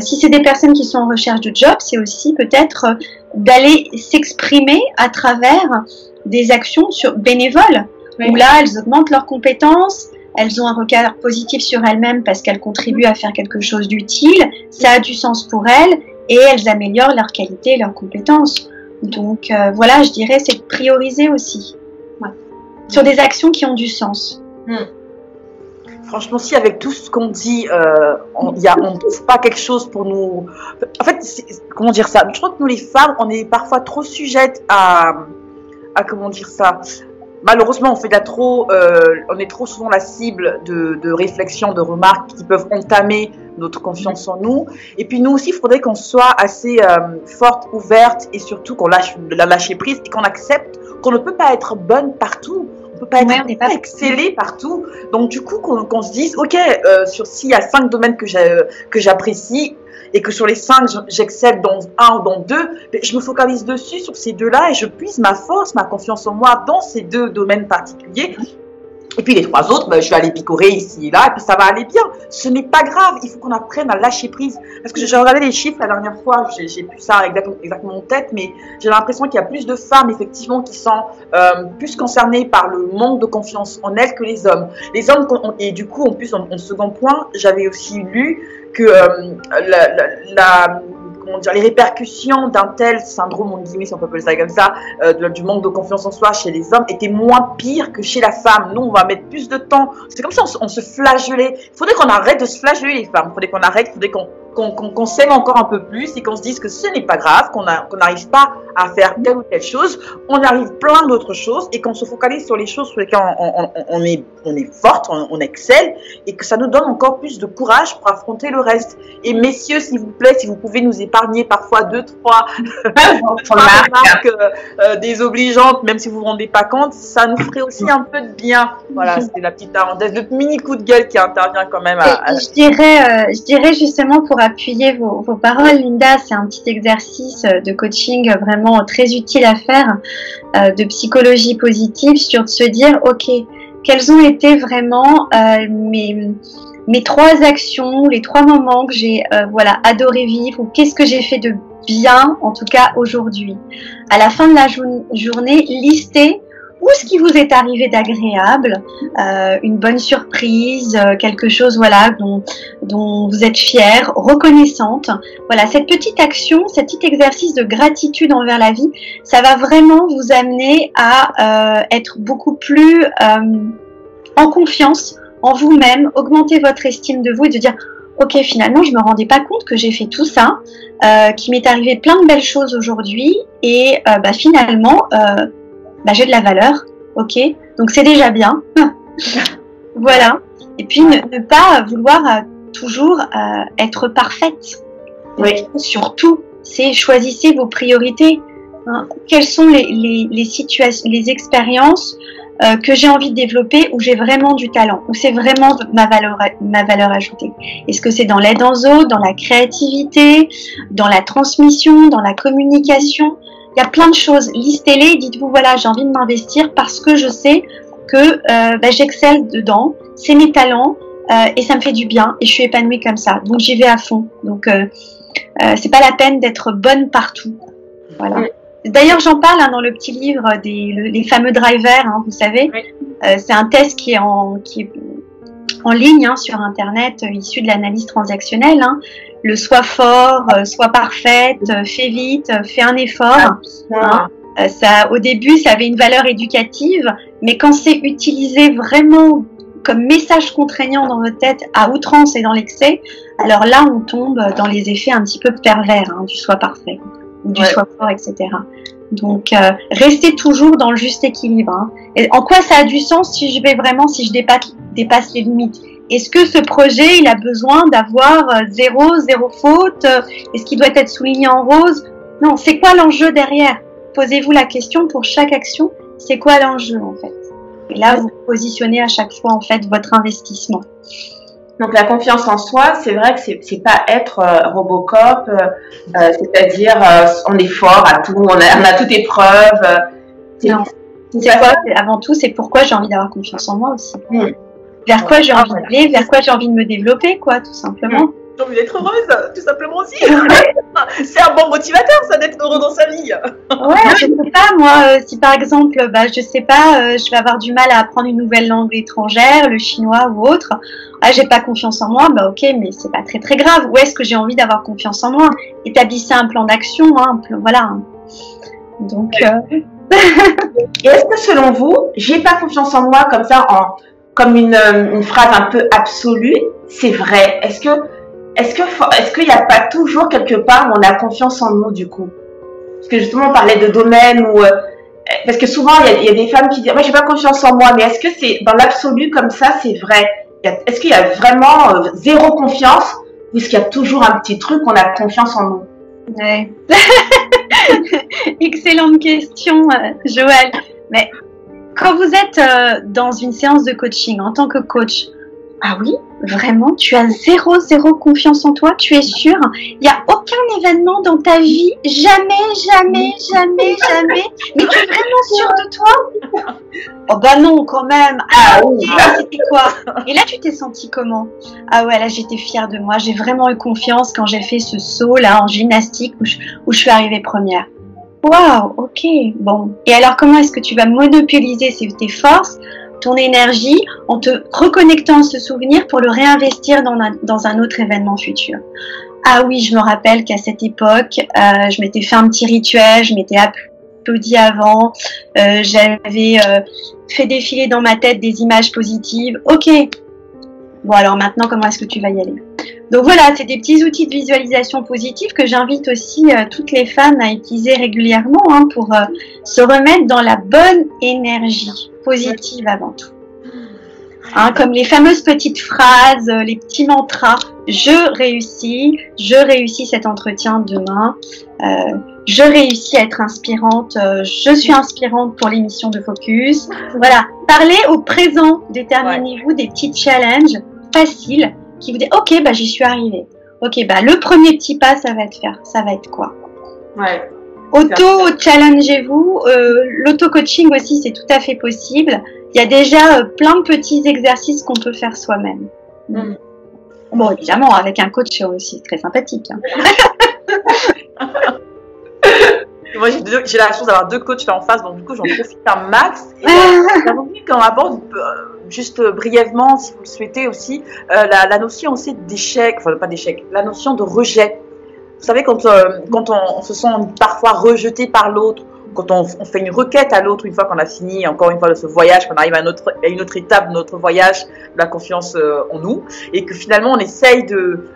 Si c'est des personnes qui sont en recherche de job, c'est aussi peut-être d'aller s'exprimer à travers des actions bénévoles, où là elles augmentent leurs compétences, elles ont un regard positif sur elles-mêmes parce qu'elles contribuent à faire quelque chose d'utile, ça a du sens pour elles et elles améliorent leur qualité et leurs compétences. Donc voilà, je dirais, c'est de prioriser aussi sur des actions qui ont du sens. Franchement, si avec tout ce qu'on dit, on ne trouve pas quelque chose pour nous... En fait, comment dire ça? Je crois que nous les femmes, on est parfois trop sujettes à comment dire ça? Malheureusement, on est trop souvent la cible de réflexions, de remarques qui peuvent entamer notre confiance en nous. Et puis nous aussi, il faudrait qu'on soit assez forte, ouverte et surtout qu'on lâche prise et qu'on accepte qu'on ne peut pas être bonne partout. On peut pas exceller partout. Donc du coup, qu'on se dise, ok, s'il y a 5 domaines que j'apprécie, et que sur les 5, j'excelle dans un ou dans 2, je me focalise dessus, sur ces 2-là, et je puise ma force, ma confiance en moi dans ces 2 domaines particuliers. Et puis les 3 autres, je vais aller picorer ici et là, et puis ça va aller bien. Ce n'est pas grave, il faut qu'on apprenne à lâcher prise. Parce que j'ai regardé les chiffres la dernière fois, j'ai plus ça exactement en tête, mais j'ai l'impression qu'il y a plus de femmes, effectivement, qui sont plus concernées par le manque de confiance en elles que les hommes. Les hommes, et du coup, en plus, en second point, j'avais aussi lu que les répercussions d'un tel syndrome, si on peut appeler ça comme ça, du manque de confiance en soi chez les hommes étaient moins pires que chez la femme. Nous, on va mettre plus de temps. C'est comme si on se flagellait. Il faudrait qu'on arrête de se flageller, les femmes. Il faudrait qu'on arrête, il faudrait qu'on s'aime encore un peu plus et qu'on se dise que ce n'est pas grave, qu'on n'arrive pas à faire telle ou telle chose, on arrive plein d'autres choses et qu'on se focalise sur les choses sur lesquelles on est forte, on excelle et que ça nous donne encore plus de courage pour affronter le reste. Et messieurs, s'il vous plaît, si vous pouvez nous épargner parfois 2-3 remarques désobligeantes, même si vous ne vous rendez pas compte, ça nous ferait aussi un peu de bien. Voilà, c'était la petite parenthèse, le mini coup de gueule qui intervient quand même. Je dirais justement pour appuyer vos paroles, Linda, c'est un petit exercice de coaching vraiment très utile à faire, de psychologie positive, sur de se dire, ok, quelles ont été vraiment mes 3 actions, les 3 moments que j'ai adoré vivre, ou qu'est-ce que j'ai fait de bien, en tout cas aujourd'hui. À la fin de la journée, listez ou ce qui vous est arrivé d'agréable, une bonne surprise, quelque chose dont vous êtes fière, reconnaissante. Voilà, cette petite action, cet petit exercice de gratitude envers la vie, ça va vraiment vous amener à être beaucoup plus en confiance en vous-même, augmenter votre estime de vous et de dire ok, finalement, je me rendais pas compte que j'ai fait tout ça, qu'il m'est arrivé plein de belles choses aujourd'hui et finalement, j'ai de la valeur, ok, donc c'est déjà bien. Voilà. Et puis ne pas vouloir toujours être parfaite. Oui. Surtout, c'est choisissez vos priorités. Hein. Quelles sont les situations, les expériences que j'ai envie de développer, où j'ai vraiment du talent, où c'est vraiment ma valeur ajoutée. Est-ce que c'est dans l'aide aux autres, dans la créativité, dans la transmission, dans la communication? Il y a plein de choses. Listez-les et dites-vous, voilà, j'ai envie de m'investir parce que je sais que j'excelle dedans, c'est mes talents et ça me fait du bien et je suis épanouie comme ça. Donc j'y vais à fond. Donc c'est pas la peine d'être bonne partout. Voilà. Oui. D'ailleurs, j'en parle dans le petit livre les fameux drivers, hein, vous savez. Oui. C'est un test qui est en ligne sur Internet, issu de l'analyse transactionnelle. Hein. Le sois fort, sois parfaite, fais vite, fais un effort. Hein. Au début, ça avait une valeur éducative, mais quand c'est utilisé vraiment comme message contraignant dans votre tête à outrance et dans l'excès, alors là, on tombe dans les effets un petit peu pervers du soi parfait, du soi fort, etc. Donc, restez toujours dans le juste équilibre. Hein. Et en quoi ça a du sens si je dépasse les limites? Est-ce que ce projet, il a besoin d'avoir zéro faute? Est-ce qu'il doit être souligné en rose? Non, c'est quoi l'enjeu derrière? Posez-vous la question pour chaque action, c'est quoi l'enjeu en fait? Et là, vous positionnez à chaque fois en fait votre investissement. Donc la confiance en soi, c'est vrai que c'est pas être Robocop, c'est-à-dire on est fort à tout, on a toute épreuve. Non, c'est quoi? Avant tout, c'est pourquoi j'ai envie d'avoir confiance en moi aussi. Vers quoi j'ai envie d'aller, vers quoi j'ai envie de me développer, quoi, tout simplement. J'ai envie d'être heureuse, tout simplement aussi. C'est un bon motivateur, ça, d'être heureux dans sa vie. Ouais, je sais pas, moi, si par exemple, je sais pas, je vais avoir du mal à apprendre une nouvelle langue étrangère, le chinois ou autre. Ah, j'ai pas confiance en moi, ok, mais c'est pas très très grave. Où est-ce que j'ai envie d'avoir confiance en moi? Établissez un plan d'action, voilà. Donc. Et est-ce que selon vous, j'ai pas confiance en moi comme ça, comme une phrase un peu absolue, c'est vrai? Est-ce qu'il n'y a pas toujours quelque part où on a confiance en nous du coup? Parce que justement on parlait de domaine où parce que souvent il y a des femmes qui disent moi j'ai pas confiance en moi, mais est-ce que c'est dans l'absolu comme ça c'est vrai? Est-ce qu'il y a vraiment zéro confiance ou est-ce qu'il y a toujours un petit truc on a confiance en nous? Ouais. Excellente question, Joël. Mais quand vous êtes dans une séance de coaching en tant que coach, ah oui, vraiment, tu as zéro confiance en toi, tu es sûr? Il n'y a aucun événement dans ta vie, jamais, mais tu es vraiment sûr de toi? Oh bah non, quand même. Ah oui, c'était quoi? Et là, tu t'es senti comment? Ah ouais, là, j'étais fière de moi, j'ai vraiment eu confiance quand j'ai fait ce saut là en gymnastique où je suis arrivée première. Waouh, ok, bon. Et alors, comment est-ce que tu vas monopoliser tes forces, ton énergie, en te reconnectant à ce souvenir pour le réinvestir dans un autre événement futur? Ah oui, je me rappelle qu'à cette époque, je m'étais fait un petit rituel, je m'étais applaudi avant, j'avais fait défiler dans ma tête des images positives. Ok, Bon, alors maintenant, comment est-ce que tu vas y aller? Donc voilà, c'est des petits outils de visualisation positive que j'invite aussi toutes les femmes à utiliser régulièrement hein, pour se remettre dans la bonne énergie positive avant tout. Hein, comme les fameuses petites phrases, les petits mantras. Je réussis cet entretien demain. Je réussis à être inspirante. Je suis inspirante pour l'émission de Focus. Voilà, parlez au présent. Déterminez-vous des petits challenges faciles qui vous disent ok, bah j'y suis arrivée. Ok, bah le premier petit pas, ça va être quoi? Ouais. Auto-challengez-vous. L'auto-coaching aussi, c'est tout à fait possible. Il y a déjà plein de petits exercices qu'on peut faire soi-même. Bon, évidemment, avec un coach aussi très sympathique. Hein. Moi, j'ai la chance d'avoir 2 coachs là en face, donc du coup, j'en profite un max. Et j'avais envie qu'on aborde juste brièvement, si vous le souhaitez aussi, la notion aussi d'échec, enfin pas d'échec, la notion de rejet. Vous savez, quand on se sent parfois rejeté par l'autre, quand on fait une requête à l'autre, une fois qu'on a fini, encore une fois, de ce voyage, qu'on arrive à une autre étape de notre voyage, de la confiance en nous, et que finalement, on essaye de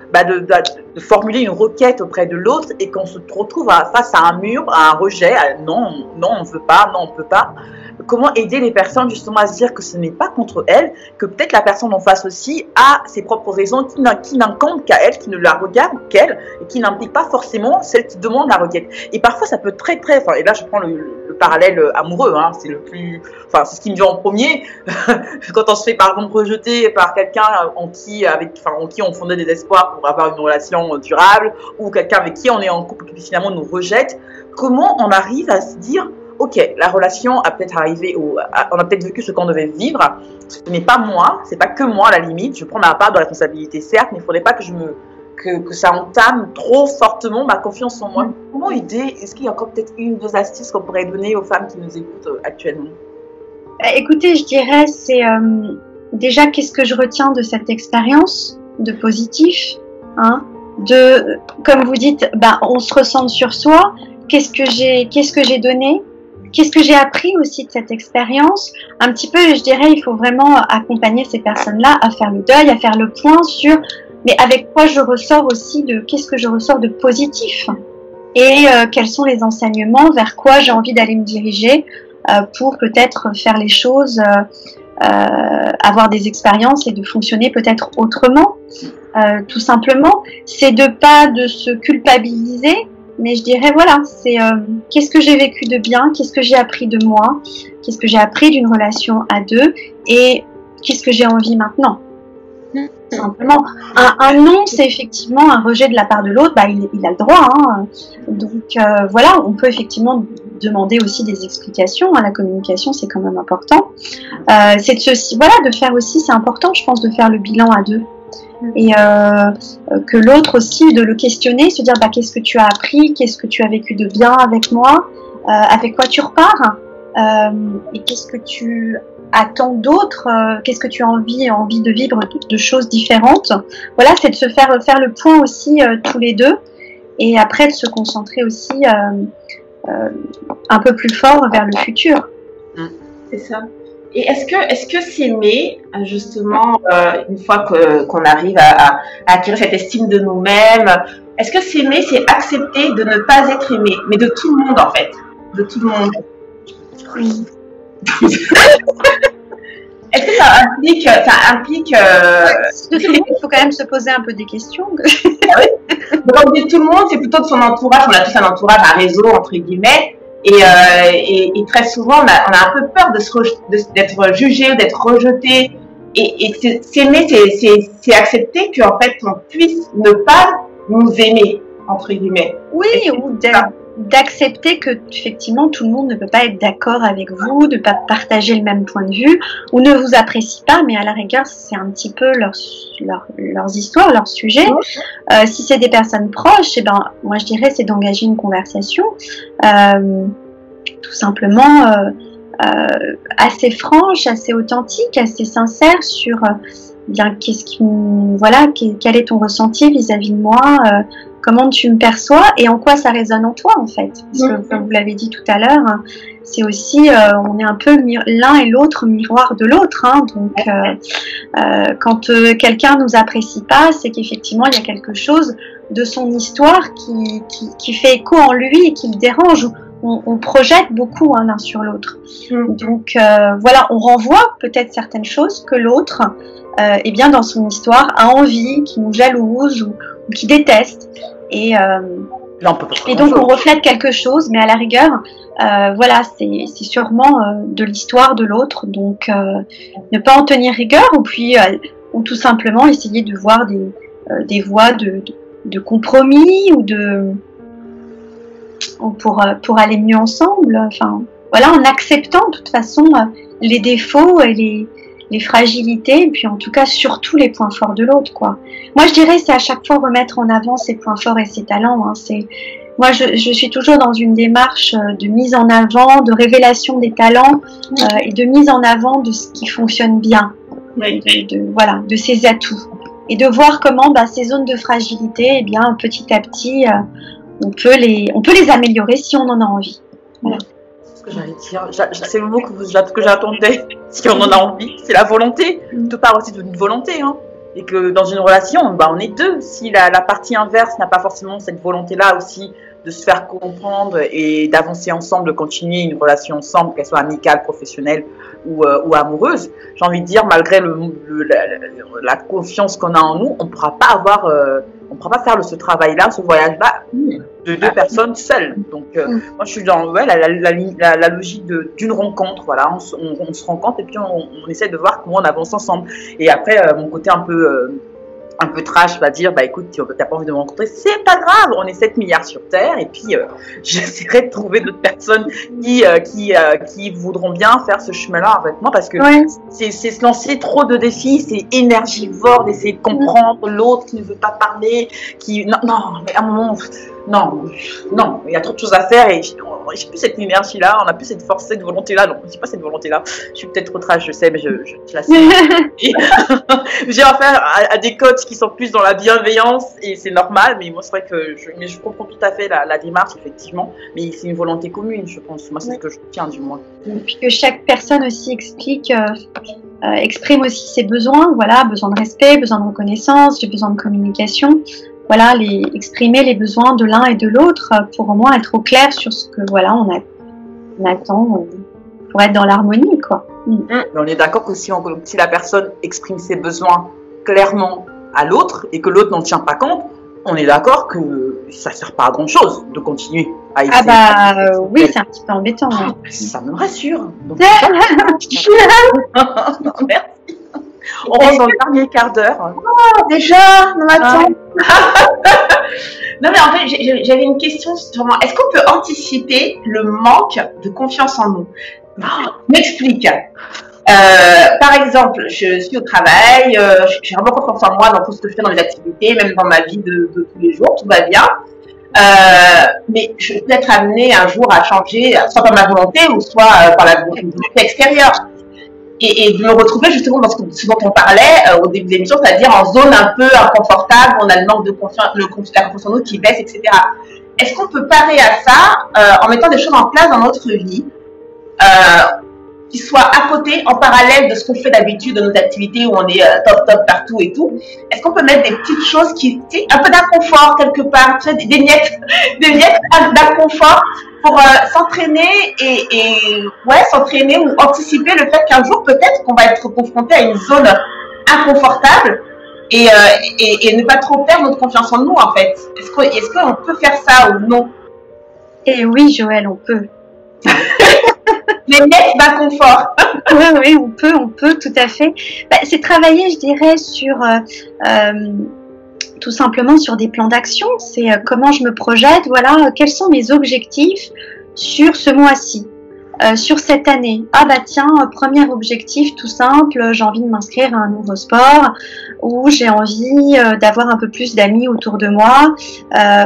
formuler une requête auprès de l'autre, et qu'on se retrouve face à un mur, à un rejet, non, on ne veut pas, non, on ne peut pas. Comment aider les personnes justement à se dire que ce n'est pas contre elles, que peut-être la personne en face aussi a ses propres raisons qui n'incombent qu'à elle, qui ne la regardent qu'elle et qui n'impliquent pas forcément celle qui demande la requête. Et parfois ça peut être très, et là je prends le parallèle amoureux, hein, c'est c'est ce qui me vient en premier. Quand on se fait par exemple rejeter par quelqu'un en qui on fondait des espoirs pour avoir une relation durable, ou quelqu'un avec qui on est en couple qui finalement nous rejette, comment on arrive à se dire ok, la relation a peut-être arrivé, on a peut-être vécu ce qu'on devait vivre, ce n'est pas moi, c'est pas que moi à la limite, je prends ma part de responsabilité certes, mais il ne faudrait pas que ça entame trop fortement ma confiance en moi. Comment aider? Est-ce qu'il y a encore peut-être 1 ou 2 astuces qu'on pourrait donner aux femmes qui nous écoutent actuellement? Écoutez, je dirais, c'est déjà qu'est-ce que je retiens de cette expérience de positif, hein, comme vous dites, on se ressent sur soi, qu'est-ce que j'ai donné? Qu'est-ce que j'ai appris aussi de cette expérience? Un petit peu, je dirais, il faut vraiment accompagner ces personnes-là à faire le deuil, à faire le point sur, mais avec quoi je ressors aussi qu'est-ce que je ressors de positif? Et quels sont les enseignements, vers quoi j'ai envie d'aller me diriger pour peut-être faire les choses, avoir des expériences et de fonctionner peut-être autrement, tout simplement. C'est pas de se culpabiliser, mais je dirais, voilà, c'est qu'est-ce que j'ai vécu de bien, qu'est-ce que j'ai appris de moi, qu'est-ce que j'ai appris d'une relation à 2 et qu'est-ce que j'ai envie maintenant. Simplement. Un non, c'est effectivement un rejet de la part de l'autre, il a le droit. Hein. Donc voilà, on peut effectivement demander aussi des explications. Hein. La communication, c'est quand même important. C'est de faire aussi, c'est important, je pense, de faire le bilan à 2. Et que l'autre aussi, de le questionner, se dire qu'est-ce que tu as appris, qu'est-ce que tu as vécu de bien avec moi, avec quoi tu repars, et qu'est-ce que tu attends d'autre, qu'est-ce que tu as envie de vivre de choses différentes. Voilà, c'est de se faire le point aussi tous les 2, et après de se concentrer aussi un peu plus fort vers le futur. C'est ça. Et est-ce que s'aimer, justement, une fois qu'on arrive à acquérir cette estime de nous-mêmes, est-ce que s'aimer, c'est accepter de ne pas être aimé, mais de tout le monde en fait, de tout le monde? Oui. Est-ce que ça implique il faut quand même se poser un peu des questions. Ah oui. Quand on dit tout le monde, c'est plutôt de son entourage. On a tous un entourage, un réseau entre guillemets. Et très souvent, on a un peu peur d'être jugé ou d'être rejeté. Et s'aimer, c'est accepter qu'en fait, on puisse ne pas nous aimer, entre guillemets. Oui, ou d'accepter que effectivement tout le monde ne peut pas être d'accord avec vous, de ne pas partager le même point de vue, ou ne vous apprécie pas, mais à la rigueur, c'est un petit peu leurs histoires, leurs sujets. Si c'est des personnes proches, moi je dirais c'est d'engager une conversation, tout simplement assez franche, assez authentique, assez sincère sur quel est ton ressenti vis-à-vis de moi, comment tu me perçois et en quoi ça résonne en toi en fait. Parce que comme vous l'avez dit tout à l'heure, c'est aussi, on est un peu l'un et l'autre miroir de l'autre. Hein, donc quand quelqu'un nous apprécie pas, c'est qu'effectivement il y a quelque chose de son histoire qui fait écho en lui et qui le dérange. On projette beaucoup l'un sur l'autre. Donc voilà, on renvoie peut-être certaines choses que l'autre, eh bien dans son histoire, a envie, qui nous jalouse ou qui déteste. Et donc on reflète quelque chose, mais à la rigueur, voilà, c'est sûrement de l'histoire de l'autre. Donc ne pas en tenir rigueur, ou tout simplement essayer de voir des voies de compromis ou pour aller mieux ensemble. Enfin, voilà, en acceptant de toute façon les défauts et les fragilités, et puis en tout cas surtout les points forts de l'autre, quoi. Moi je dirais c'est à chaque fois remettre en avant ses points forts et ses talents. Hein. Moi je suis toujours dans une démarche de mise en avant, de révélation des talents et de mise en avant de ce qui fonctionne bien, voilà, de ses atouts, et de voir comment ces zones de fragilité, eh bien petit à petit on peut les améliorer si on en a envie. Voilà. Ce que j'allais dire, c'est le mot que j'attendais. Si on en a envie, c'est la volonté. Tout part aussi d'une volonté. Hein. Et que dans une relation, on est deux. Si la partie inverse n'a pas forcément cette volonté-là aussi de se faire comprendre et d'avancer ensemble, de continuer une relation ensemble, qu'elle soit amicale, professionnelle ou amoureuse, j'ai envie de dire, malgré la confiance qu'on a en nous, on ne pourra pas faire ce travail-là, ce voyage-là, de deux personnes seules. Donc, moi, je suis dans la logique d'une rencontre. Voilà, on se rencontre et puis on essaie de voir comment on avance ensemble. Et après, mon côté un peu trash va dire, écoute, t'as pas envie de me rencontrer, c'est pas grave, on est 7 milliards sur Terre, et puis j'essaierai de trouver d'autres personnes qui voudront bien faire ce chemin-là avec moi, parce que c'est se lancer trop de défis, c'est énergivore d'essayer de comprendre l'autre qui ne veut pas parler, non, mais à un moment, non, il y a trop de choses à faire, et j'ai plus cette énergie-là, on n'a plus cette force, cette volonté-là, non, j'ai pas cette volonté-là, je suis peut-être trop trash, je sais, mais je la sais. J'ai affaire à des coachs qui sont plus dans la bienveillance, et c'est normal, mais moi c'est vrai que je comprends tout à fait la démarche, effectivement, mais c'est une volonté commune, je pense. Moi c'est ce que je retiens, du moins. Et puis que chaque personne aussi exprime aussi ses besoins, voilà, besoin de respect, besoin de reconnaissance, j'ai besoin de communication, voilà, exprimer les besoins de l'un et de l'autre pour au moins être au clair sur ce que on attend pour être dans l'harmonie, quoi. On est d'accord que si la personne exprime ses besoins clairement à l'autre et que l'autre n'en tient pas compte, on est d'accord que ça ne sert pas à grand chose de continuer à essayer. Oui, c'est un petit peu embêtant. Ça me rassure. Donc, merci. On rentre dans le dernier quart d'heure. Oh, déjà, non, attends. Non, mais en fait, j'avais une question sur est-ce qu'on peut anticiper le manque de confiance en nous? M'explique. Par exemple, je suis au travail, j'ai vraiment confiance en moi dans tout ce que je fais dans les activités, même dans ma vie de tous les jours, tout va bien. Mais je peux être amenée un jour à changer, soit par ma volonté ou soit par la volonté extérieure. Et de me retrouver justement dans ce dont on parlait au début de l'émission, c'est-à-dire en zone un peu inconfortable, on a le manque de confiance, la confiance en nous qui baisse, etc. Est-ce qu'on peut parer à ça en mettant des choses en place dans notre vie qui soient à côté, en parallèle de ce qu'on fait d'habitude, de nos activités où on est top partout et tout? Est-ce qu'on peut mettre des petites choses un peu d'inconfort quelque part, tu sais, des miettes d'inconfort pour s'entraîner s'entraîner ou anticiper le fait qu'un jour peut-être qu'on va être confronté à une zone inconfortable et ne pas trop perdre notre confiance en nous, en fait. Est-ce qu'on peut faire ça ou non? Et oui, Joël, on peut. Les miettes d'inconfort. Oui, on peut, tout à fait. C'est travailler, je dirais, sur tout simplement sur des plans d'action. C'est comment je me projette, voilà, quels sont mes objectifs sur ce mois-ci, sur cette année. Premier objectif tout simple, j'ai envie de m'inscrire à un nouveau sport, ou j'ai envie d'avoir un peu plus d'amis autour de moi,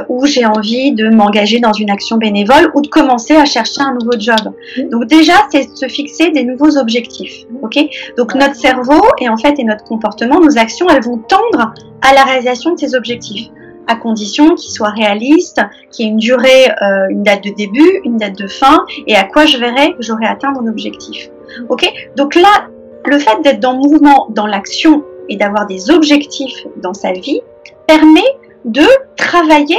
ou j'ai envie de m'engager dans une action bénévole, ou de commencer à chercher un nouveau job. Donc déjà, c'est se fixer des nouveaux objectifs. Ok ? Donc notre cerveau et notre comportement, nos actions, elles vont tendre à la réalisation de ces objectifs. à condition qu'il soit réaliste, qu'il y ait une durée, une date de début, une date de fin, et à quoi je verrai que j'aurai atteint mon objectif. Ok? Donc là, le fait d'être dans le mouvement, dans l'action, et d'avoir des objectifs dans sa vie, permet de travailler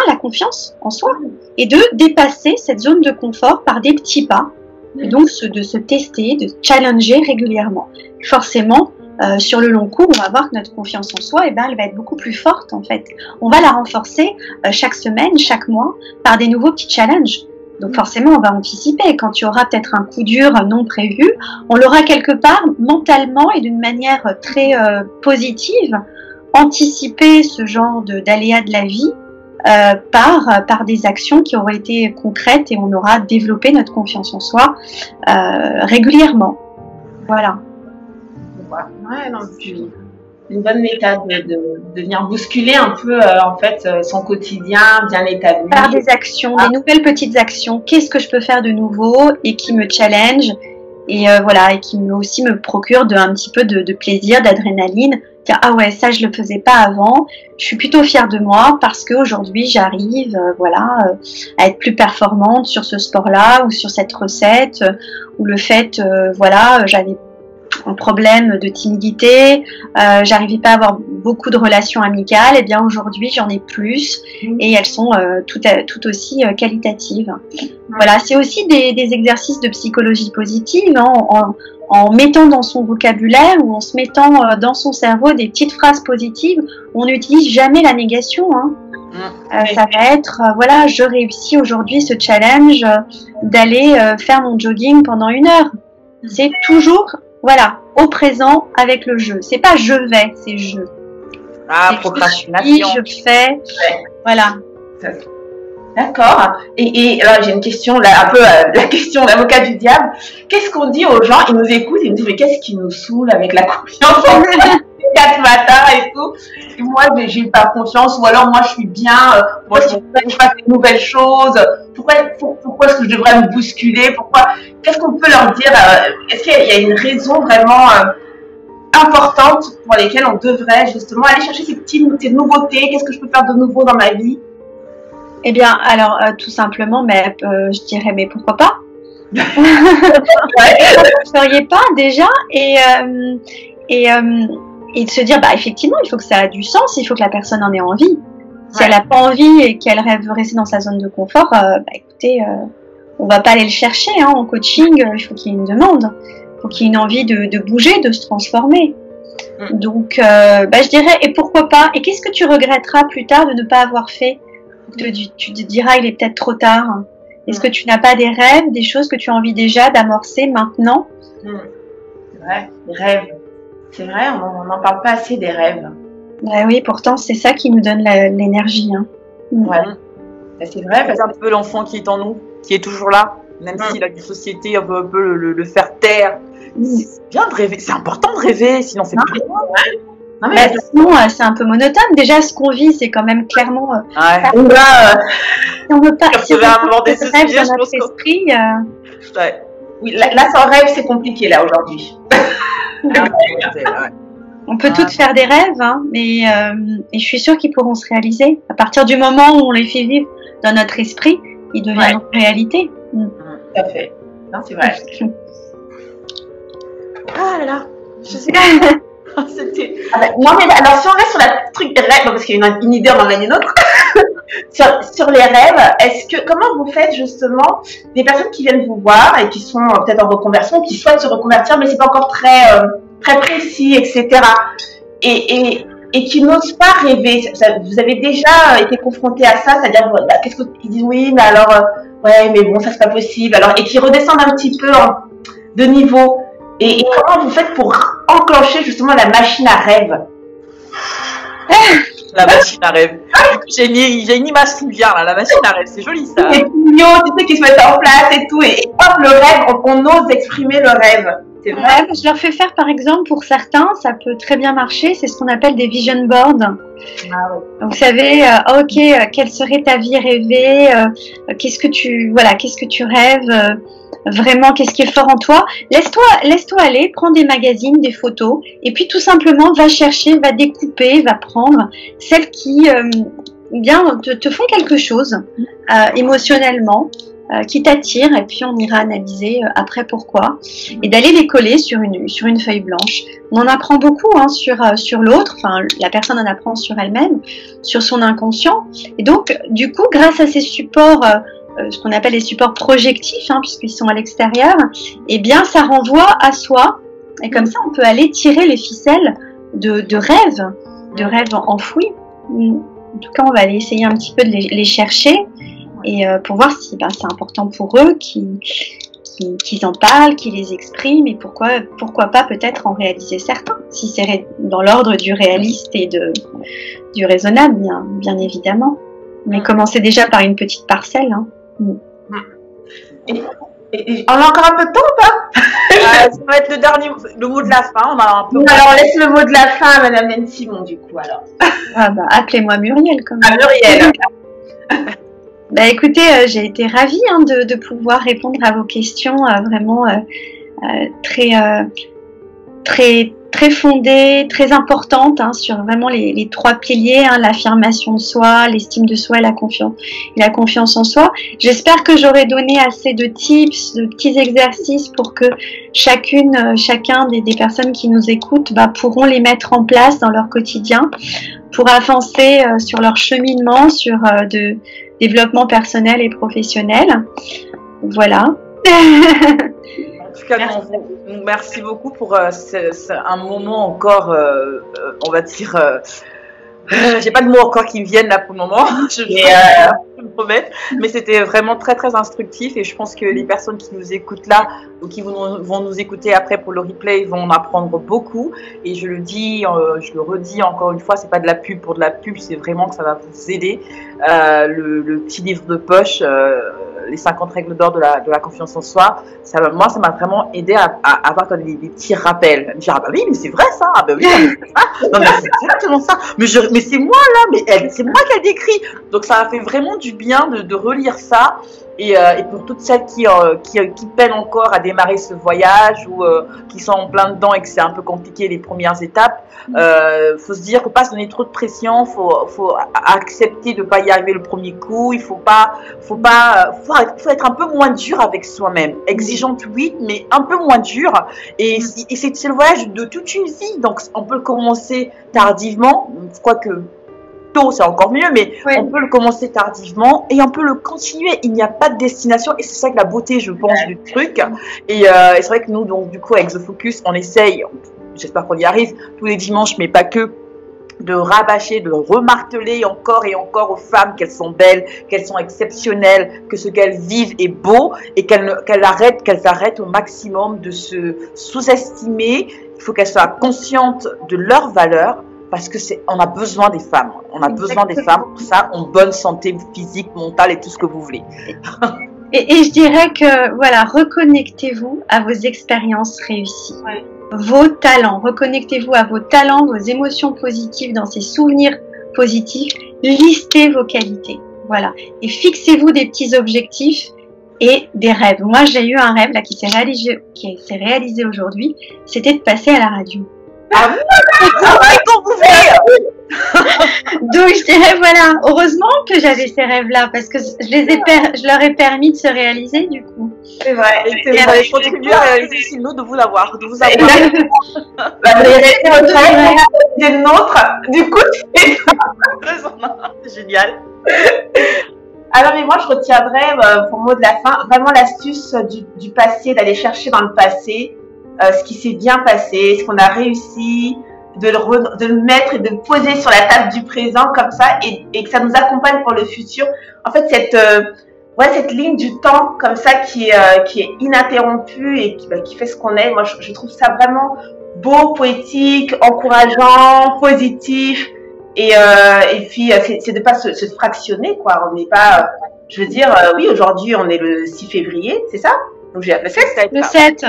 la confiance en soi et de dépasser cette zone de confort par des petits pas, et donc de se tester, de challenger régulièrement. Forcément, sur le long cours, on va voir que notre confiance en soi, elle va être beaucoup plus forte en fait. On va la renforcer chaque semaine, chaque mois, par des nouveaux petits challenges. Donc forcément, on va anticiper. Quand il y aura peut-être un coup dur non prévu, on l'aura quelque part mentalement et d'une manière très positive, anticiper ce genre d'aléas de la vie par des actions qui auraient été concrètes et on aura développé notre confiance en soi régulièrement. Voilà. Ouais, non, une bonne méthode de venir bousculer un peu son quotidien bien établi. Par des actions, des nouvelles petites actions. Qu'est-ce que je peux faire de nouveau et qui me challenge et et qui aussi me procure un petit peu de plaisir, d'adrénaline. Dire ah ouais, ça je le faisais pas avant. Je suis plutôt fière de moi parce qu'aujourd'hui j'arrive à être plus performante sur ce sport-là ou sur cette recette ou le fait j'avais un problème de timidité, j'arrivais pas à avoir beaucoup de relations amicales, et bien aujourd'hui j'en ai plus et elles sont tout aussi qualitatives. Voilà, c'est aussi des exercices de psychologie positive en mettant dans son vocabulaire ou en se mettant dans son cerveau des petites phrases positives. On n'utilise jamais la négation. Ça va être je réussis aujourd'hui ce challenge d'aller faire mon jogging pendant 1 heure. C'est toujours au présent avec le je. C'est pas je vais, c'est je. Ah, procrastination. Je fais. Voilà. D'accord. Et là, j'ai une question, là, un peu la question l'avocat du diable. Qu'est-ce qu'on dit aux gens? Ils nous écoutent, ils nous disent mais qu'est-ce qui nous saoule avec la confiance en soi? 4 matins et tout. Et moi, j'ai pas confiance. Ou alors moi, je suis bien. Moi, si je fasse de nouvelles choses. Pourquoi est-ce que je devrais me bousculer? Qu'est-ce qu'on peut leur dire? Est-ce qu'il y a une raison vraiment importante pour lesquelles on devrait justement aller chercher ces nouveautés? Qu'est-ce que je peux faire de nouveau dans ma vie? Eh bien, alors, tout simplement, je dirais, mais pourquoi pas? Vous ne feriez pas déjà? Et de se dire, effectivement, il faut que ça ait du sens, il faut que la personne en ait envie. Si elle n'a pas envie et qu'elle veut rester dans sa zone de confort, écoutez, on va pas aller le chercher. En coaching, il faut qu'il y ait une demande. Il faut qu'il y ait une envie de bouger, de se transformer. Donc, je dirais, et pourquoi pas? Et qu'est-ce que tu regretteras plus tard de ne pas avoir fait? Tu te diras, il est peut-être trop tard. Est-ce que tu n'as pas des rêves, des choses que tu as envie déjà d'amorcer maintenant? C'est vrai, les rêves. C'est vrai, on n'en parle pas assez des rêves. Oui, pourtant, c'est ça qui nous donne l'énergie. Ouais. C'est vrai. C'est un peu l'enfant qui est en nous, qui est toujours là, même si la société veut un peu le faire taire. C'est bien de rêver, c'est important de rêver, sinon c'est plus loin. Sinon, c'est un peu monotone. Déjà, ce qu'on vit, c'est quand même clairement. On veut pas. Si on veut aborder ce sujet, je pense esprit. Oui, là, sans rêve, c'est compliqué là aujourd'hui. On peut toutes faire des rêves, mais et je suis sûre qu'ils pourront se réaliser. À partir du moment où on les fait vivre dans notre esprit, ils deviennent réalité. Tout à fait. Non, c'est vrai. Ah là là, je sais pas. Non, mais alors si on reste sur la truc des rêves, parce qu'il y a une idée en emmène une autre, sur les rêves, comment vous faites justement des personnes qui viennent vous voir et qui sont peut-être en reconversion, qui souhaitent se reconvertir, mais c'est pas encore très précis, etc. Et qui n'osent pas rêver. Vous avez déjà été confronté à ça, c'est-à-dire qu'est-ce qu'ils disent oui, mais alors mais bon, ça c'est pas possible. Alors et qui redescendent un petit peu de niveau. Et comment vous faites pour enclencher justement la machine à rêve? La machine à rêve. J'ai une image qui me vient là, la machine à rêve, c'est joli ça. C'est mignon, tu sais, qui se mettent en place et tout. Et hop, le rêve, on ose exprimer le rêve. C'est vrai. Je leur fais faire par exemple, pour certains, ça peut très bien marcher, c'est ce qu'on appelle des vision boards. Donc, vous savez, quelle serait ta vie rêvée? Qu'est-ce que tu rêves? vraiment qu'est-ce qui est fort en toi. Laisse-toi aller, prends des magazines, des photos, et puis tout simplement va chercher, va découper, va prendre celles qui te font quelque chose émotionnellement, qui t'attirent, et puis on ira analyser après pourquoi, et d'aller les coller sur une feuille blanche. On en apprend beaucoup sur l'autre, enfin la personne en apprend sur elle-même, sur son inconscient, et donc du coup grâce à ces supports, ce qu'on appelle les supports projectifs, puisqu'ils sont à l'extérieur, eh bien ça renvoie à soi, et comme ça on peut aller tirer les ficelles de rêves enfouis. En tout cas on va aller essayer un petit peu de les chercher, et pour voir si c'est important pour eux qu'ils en parlent, qu'ils les expriment, et pourquoi pas peut-être en réaliser certains, si c'est dans l'ordre du réaliste et du raisonnable, bien évidemment. Mais commencez déjà par une petite parcelle. Et on a encore un peu de temps ou pas? Ça va être le mot de la fin. On a un peu... Alors on laisse le mot de la fin à Madame Nancy Simon du coup alors. Appelez-moi Muriel quand même. Muriel. Écoutez, j'ai été ravie de pouvoir répondre à vos questions vraiment très fondées, très importantes sur vraiment les trois piliers, l'affirmation de soi, l'estime de soi et la confiance en soi. J'espère que j'aurai donné assez de tips, de petits exercices pour que chacun des personnes qui nous écoutent pourront les mettre en place dans leur quotidien pour avancer sur leur cheminement, sur de développement personnel et professionnel. Voilà. En tout cas, merci beaucoup pour un moment encore, on va dire, j'ai pas de mots encore qui me viennent là pour le moment, je me promets, mais c'était vraiment très très instructif, et je pense que les personnes qui nous écoutent là ou qui vont nous écouter après pour le replay vont en apprendre beaucoup. Et je le redis encore une fois, c'est pas de la pub pour de la pub, c'est vraiment que ça va vous aider. Le petit livre de poche, les 50 règles d'or de la confiance en soi, moi ça m'a vraiment aidé à avoir des petits rappels, me dire oui mais c'est vrai ça, oui c'est ça, non mais c'est exactement ça, mais c'est moi là, mais c'est moi qui a décrit. Donc ça a fait vraiment du bien de relire ça. Et pour toutes celles qui peinent encore à démarrer ce voyage ou qui sont en plein dedans et que c'est un peu compliqué les premières étapes, faut se dire, faut pas se donner trop de pression, faut accepter de pas y arriver le premier coup. Il faut être un peu moins dur avec soi-même, exigeante oui, mais un peu moins dur. Et c'est le voyage de toute une vie, donc on peut le commencer tardivement, quoique tôt c'est encore mieux, mais on peut le commencer tardivement et on peut le continuer. Il n'y a pas de destination, et c'est ça que la beauté, je pense, du truc. Et c'est vrai que nous, donc du coup avec The Focus, on essaye, j'espère qu'on y arrive tous les dimanches, mais pas que, de rabâcher, de remarteler encore et encore aux femmes qu'elles sont belles, qu'elles sont exceptionnelles, que ce qu'elles vivent est beau, et qu'elles arrêtent au maximum de se sous-estimer. Il faut qu'elles soient conscientes de leur valeur, parce que on a besoin des femmes. On a besoin des femmes pour ça, en bonne santé physique, mentale et tout ce que vous voulez. Et je dirais que reconnectez-vous à vos expériences réussies. Vos talents, reconnectez-vous à vos talents, vos émotions positives, dans ces souvenirs positifs, listez vos qualités, et fixez-vous des petits objectifs et des rêves. Moi j'ai eu un rêve là qui s'est réalisé aujourd'hui, c'était de passer à la radio. Ah donc je dirais heureusement que j'avais ces rêves-là, parce que je leur ai permis de se réaliser du coup. C'est vrai. Et vous avez contribué à réaliser aussi de vous avoir. Vous avez réalisé votre rêve, c'est le nôtre. Du coup, c'est génial. Alors mais moi je retiendrai pour mot de la fin vraiment l'astuce du passé, d'aller chercher dans le passé ce qui s'est bien passé, ce qu'on a réussi, de le mettre et de le poser sur la table du présent comme ça, et que ça nous accompagne pour le futur. En fait, cette ligne du temps comme ça qui est ininterrompue et qui fait ce qu'on est, moi je trouve ça vraiment beau, poétique, encourageant, positif, et puis c'est de pas se fractionner, quoi. On n'est pas, je veux dire, oui, aujourd'hui on est le 6 février, c'est ça? Donc j'ai appelé le 7.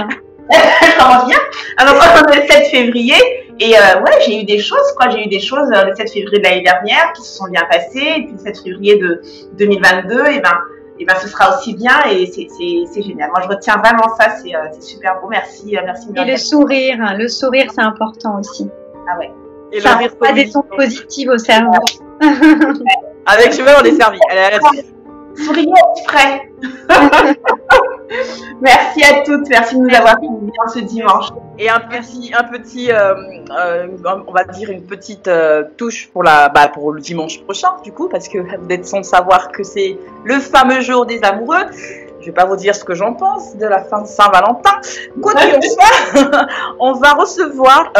Ça revient. Alors on est le 7 février, et j'ai eu des choses, j'ai eu des choses le 7 février de l'année dernière qui se sont bien passées, et puis le 7 février de 2022, et ben ce sera aussi bien et c'est génial. Moi je retiens vraiment ça, c'est super beau. Merci, merci. Et le sourire c'est important aussi. Ah ouais. Et ça rire pas des ondes positives au cerveau. Avec Cheval, on est servi. Allez, souriez frais. Merci à toutes, merci de nous avoir suivis ce dimanche. Et on va dire une petite touche pour pour le dimanche prochain, du coup, parce que vous êtes sans savoir que c'est le fameux jour des amoureux. Je vais pas vous dire ce que j'en pense de la fin de Saint-Valentin. Quoi qu'il en soit, on va recevoir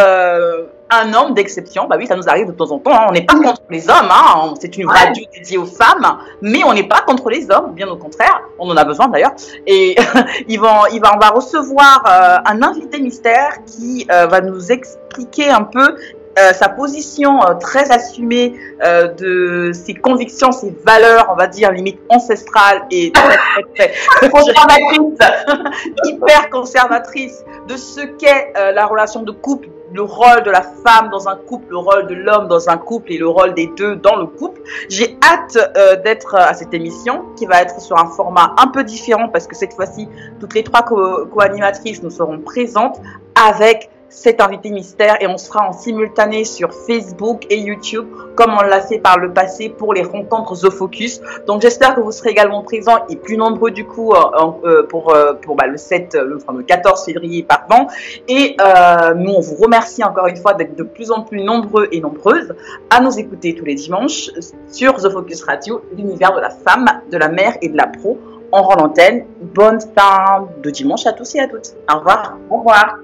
un homme d'exception. Bah oui, ça nous arrive de temps en temps. Hein. On n'est pas contre les hommes. Hein. C'est une radio dédiée aux femmes, mais on n'est pas contre les hommes. Bien au contraire, on en a besoin d'ailleurs. Et on va recevoir un invité mystère qui va nous expliquer un peu sa position très assumée de ses convictions, ses valeurs, on va dire limite ancestrales et très hyper conservatrice de ce qu'est la relation de couple, le rôle de la femme dans un couple, le rôle de l'homme dans un couple et le rôle des deux dans le couple. J'ai hâte d'être à cette émission qui va être sur un format un peu différent parce que cette fois-ci, toutes les trois co-animatrices nous seront présentes avec cet invité mystère et on sera en simultané sur Facebook et YouTube comme on l'a fait par le passé pour les rencontres The Focus. Donc j'espère que vous serez également présents et plus nombreux du coup pour le 14 février pardon. Et nous on vous remercie encore une fois d'être de plus en plus nombreux et nombreuses à nous écouter tous les dimanches sur The Focus Radio, l'univers de la femme, de la mère et de la pro. On rend l'antenne. Bonne fin de dimanche à tous et à toutes. Au revoir. Au revoir.